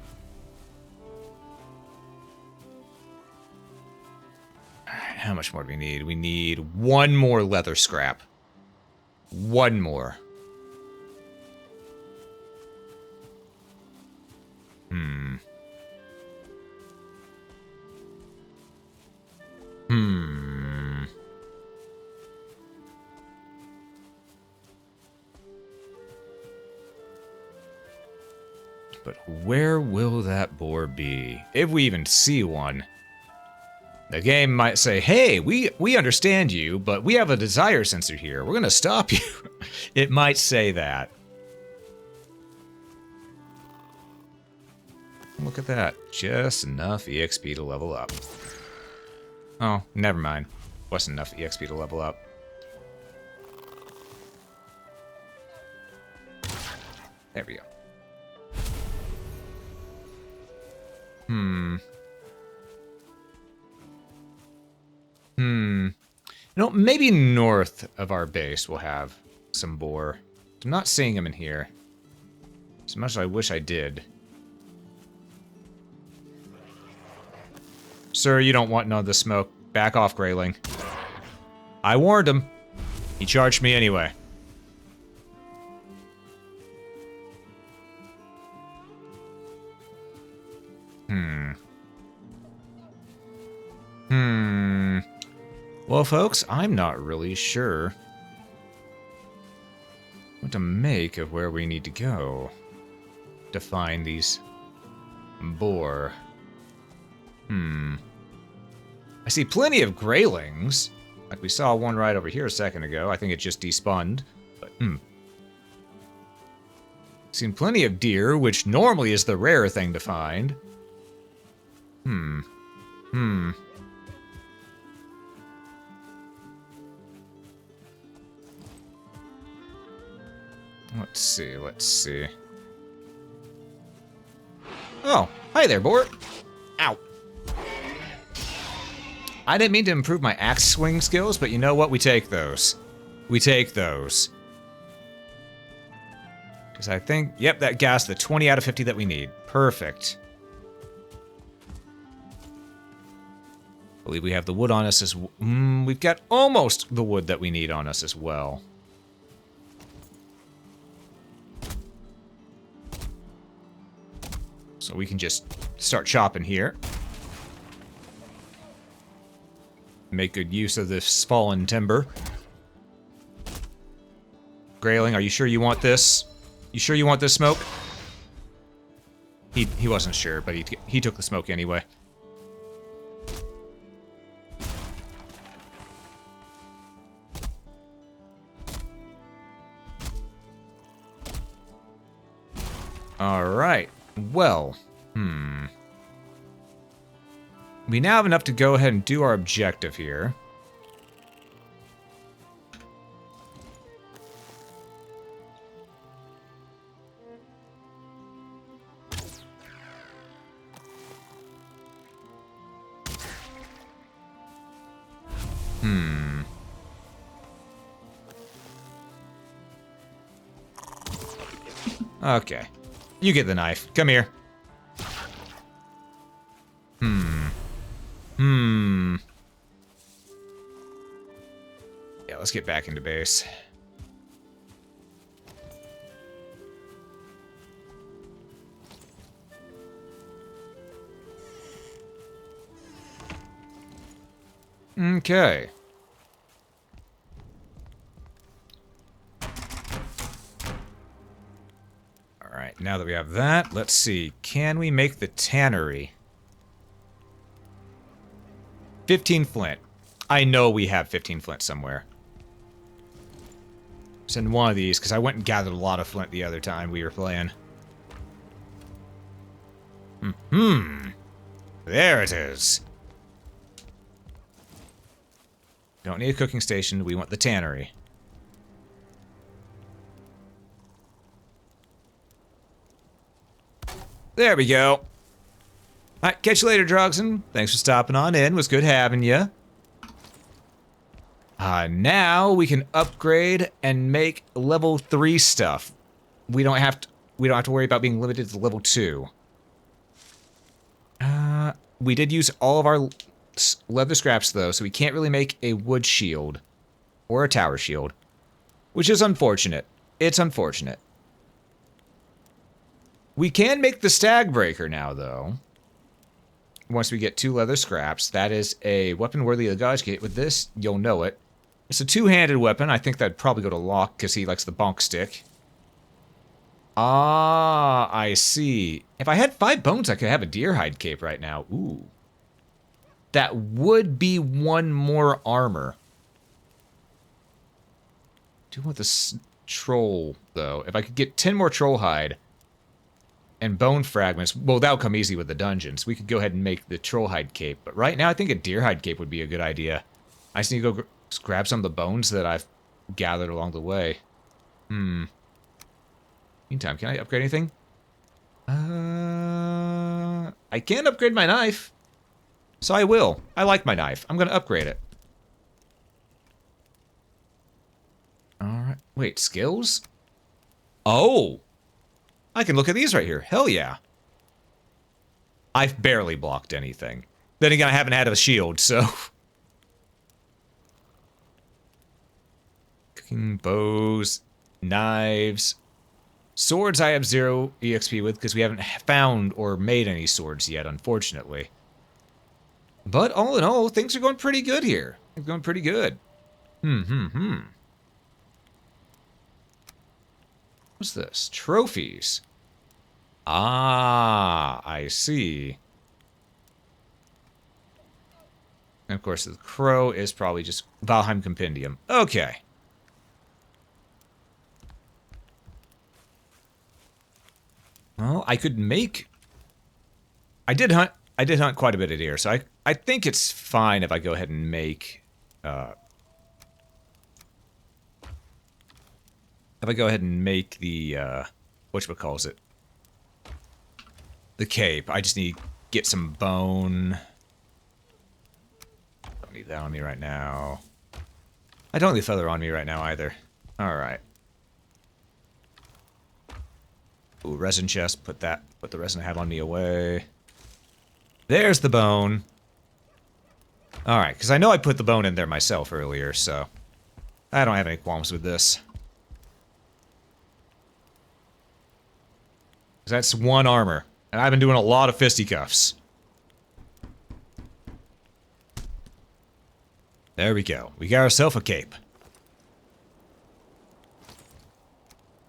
Alright, how much more do we need? We need 1 more leather scrap. 1 more. But where will that boar be? If we even see one. The game might say, hey, we understand you, but we have a desire sensor here. We're gonna stop you. It might say that. Look at that. Just enough EXP to level up. Oh, never mind. Wasn't enough EXP to level up. There we go. You know, maybe north of our base we'll have some boar. I'm not seeing them in here. As much as I wish I did. Sir, you don't want none of the smoke. Back off, Grayling. I warned him. He charged me anyway. Well, folks, I'm not really sure what to make of where we need to go to find these boar. I see plenty of Greylings. Like we saw one right over here a second ago. I think it just despawned. But, Seen plenty of deer, which normally is the rare thing to find. Let's see, let's see. Oh, hi there, boar. Ow. I didn't mean to improve my axe swing skills, but you know what? We take those. We take those. Because I think, yep, that gas the 20 out of 50 that we need. Perfect. I believe we have the wood on us as we've got almost the wood that we need on us as well. So we can just start chopping here. Make good use of this fallen timber. Grayling, are you sure you want this? You sure you want this smoke? He wasn't sure, but he took the smoke anyway. Alright. Well, we now have enough to go ahead and do our objective here. Okay. You get the knife. Come here. Yeah, let's get back into base. Okay. Alright, now that we have that, let's see. Can we make the tannery? 15 flint. I know we have 15 flint somewhere. Send one of these, because I went and gathered a lot of flint the other time we were playing. There it is. Don't need a cooking station, we want the tannery. There we go. Alright, catch you later, Drogson. Thanks for stopping on in. Was good having you. Now we can upgrade and make level 3 stuff. We don't have to worry about being limited to level 2. We did use all of our leather scraps though, so we can't really make a wood shield or a tower shield, which is unfortunate. It's unfortunate. We can make the stag breaker now though. Once we get 2 leather scraps, that is a weapon worthy of the gods. Get with this, you'll know it. It's a 2-handed weapon. I think that'd probably go to Locke because he likes the bonk stick. Ah, I see. If I had 5 bones, I could have a deer hide cape right now. Ooh. That would be 1 more armor. Do you want this troll, though? If I could get 10 more troll hide And bone fragments. Well, that'll come easy with the dungeons. We could go ahead and make the troll hide cape. But right now, I think a deer hide cape would be a good idea. I just need to go grab some of the bones that I've gathered along the way. Meantime, can I upgrade anything? I can't upgrade my knife. So I will. I like my knife. I'm going to upgrade it. Alright. Wait, skills? Oh! I can look at these right here. Hell yeah. I've barely blocked anything. Then again, I haven't had a shield, so... Cooking bows, knives... Swords I have 0 EXP with, because we haven't found or made any swords yet, unfortunately. But all in all, things are going pretty good here. They're going pretty good. What's this? Trophies. Ah, I see. And of course, the crow is probably just Valheim Compendium. Okay. Well, I could make... I did hunt quite a bit of deer, so I think it's fine if I go ahead and make... if I go ahead and make the, whatchamacallit? The cape. I just need to get some bone. Don't need that on me right now. I don't need feather on me right now either. Alright. Ooh, resin chest. Put the resin I have on me away. There's the bone. Alright, because I know I put the bone in there myself earlier, so... I don't have any qualms with this. That's 1 armor. And I've been doing a lot of fisticuffs. There we go. We got ourselves a cape.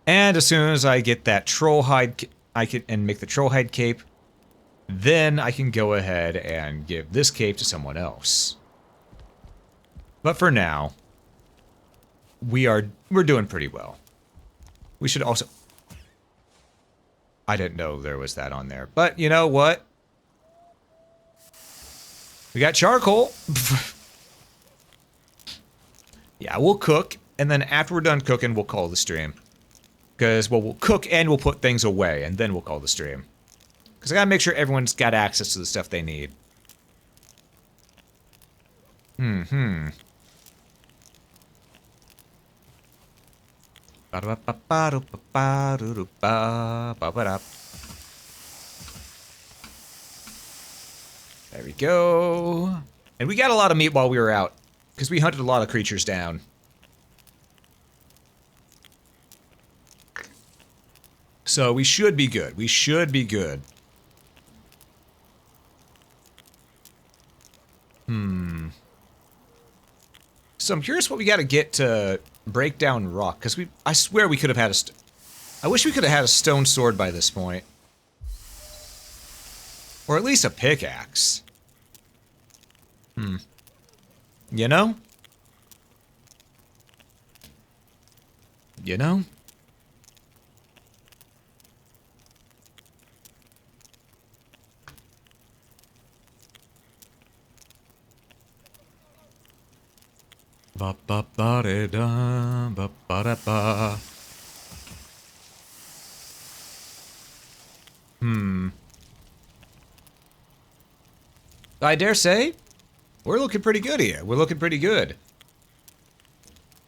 And as soon as I get that troll hide, and make the troll hide cape, then I can go ahead and give this cape to someone else. But for now, we're doing pretty well. We should also... I didn't know there was that on there. But you know what? We got charcoal. Yeah, we'll cook. And then after we're done cooking, we'll call the stream. Because, well, we'll cook and we'll put things away. And then we'll call the stream. Because I gotta make sure everyone's got access to the stuff they need. There we go. And we got a lot of meat while we were out, because we hunted a lot of creatures down. So we should be good. We should be good. So I'm curious what we gotta get to break down rock, because I swear we could have had a I wish we could have had a stone sword by this point. Or at least a pickaxe. You know? You know? Ba ba ba da da ba ba da ba. I dare say, we're looking pretty good here. We're looking pretty good.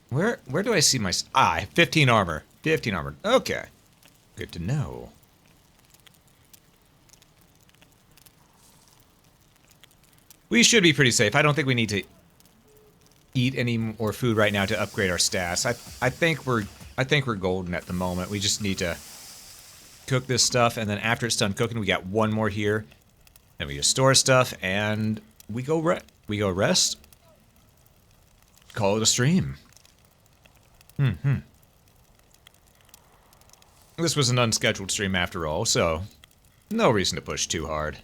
Where do I see my... Ah, 15 armor. 15 armor. Okay. Good to know. We should be pretty safe. I don't think we need to eat any more food right now to upgrade our stats. I think we're golden at the moment. We just need to cook this stuff, and then after it's done cooking, we got 1 more here. Then we just store stuff, and we go rest. Call it a stream. This was an unscheduled stream after all, so no reason to push too hard.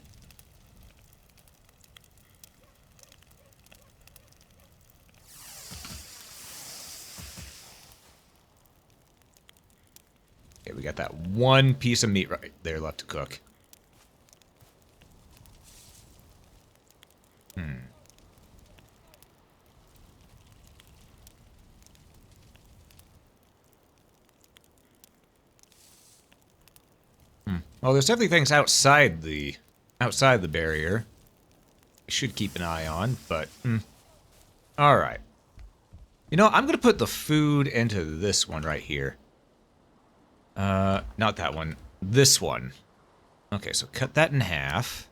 Okay, we got that one piece of meat right there left to cook. Well, there's definitely things outside the barrier. I should keep an eye on, but all right. You know, I'm gonna put the food into this one right here. Not that one. This one. Okay, so cut that in half.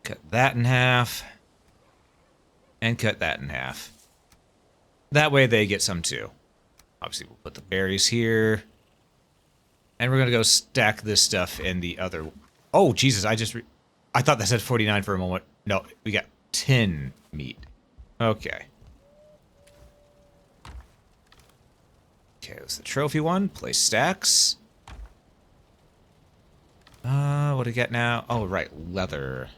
Cut that in half. And cut that in half. That way they get some too. Obviously, we'll put the berries here. And we're gonna go stack this stuff in the other... Oh, Jesus, I thought that said 49 for a moment. No, we got 10 meat. Okay. Okay, that's the trophy one. Place stacks. What do we get now? Oh, right, leather.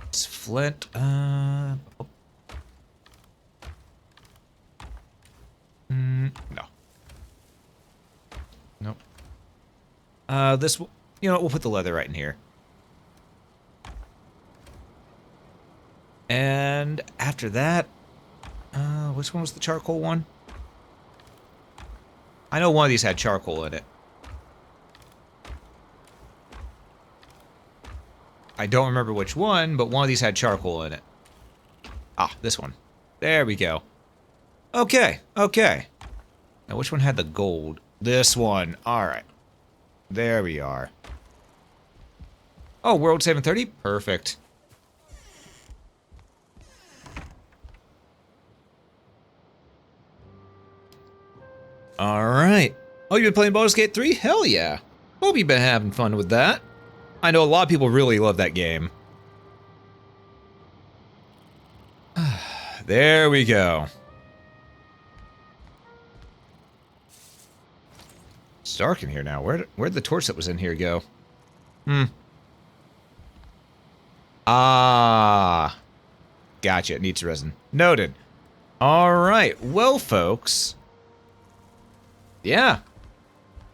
It's flint. No. Nope. This, you know what, we'll put the leather right in here. And after that, which one was the charcoal one? I know one of these had charcoal in it. I don't remember which one, but one of these had charcoal in it. Ah, this one. There we go. Okay, okay. Now, which one had the gold? This one. All right. There we are. Oh, World 730? Perfect. All right. Oh, you've been playing Baldur's Gate 3? Hell yeah. Hope you've been having fun with that. I know a lot of people really love that game. There we go. It's dark in here now. Where'd the torch that was in here go? Ah. Gotcha. It needs resin. Noted. All right. Well, folks. Yeah.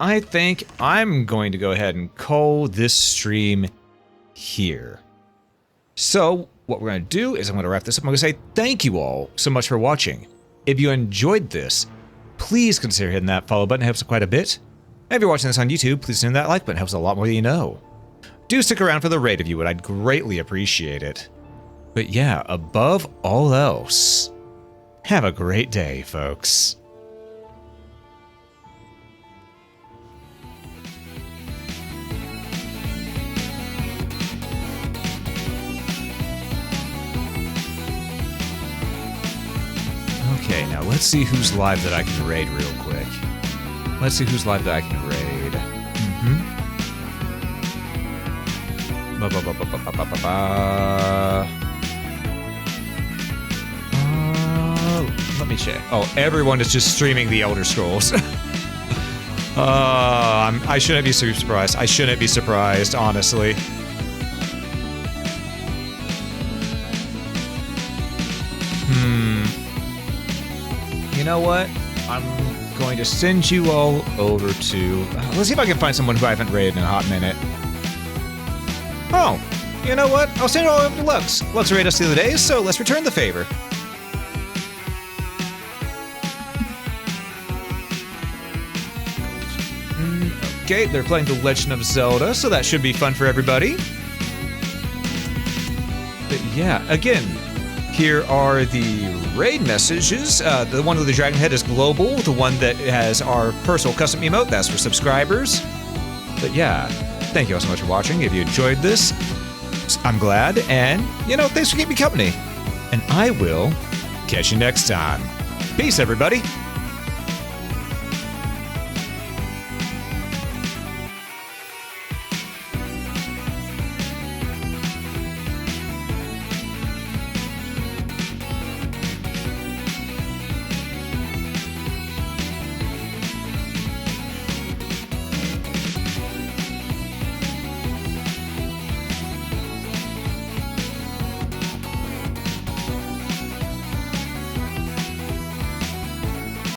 I think I'm going to go ahead and call this stream here. So, what we're going to do is I'm going to wrap this up. I'm going to say thank you all so much for watching. If you enjoyed this, please consider hitting that follow button. It helps quite a bit. And if you're watching this on YouTube, please hit that like button. It helps a lot more than you know. Do stick around for the raid if you would. I'd greatly appreciate it. But yeah, above all else, have a great day, folks. Okay, now let's see who's live that I can raid real quick. Let's see who's live that I can raid. Let me check. Oh, everyone is just streaming the Elder Scrolls. I shouldn't be surprised. I shouldn't be surprised, honestly. You know what? I'm going to send you all over to... let's see if I can find someone who I haven't raided in a hot minute. Oh, you know what? I'll send it all over to Lux. Lux raided us the other day, so let's return the favor. Okay, they're playing The Legend of Zelda, so that should be fun for everybody. But yeah, again, here are the raid messages. The one with the dragon head is global. The one that has our personal custom emote, that's for subscribers. But yeah, thank you all so much for watching. If you enjoyed this, I'm glad. And, you know, thanks for keeping me company. And I will catch you next time. Peace, everybody.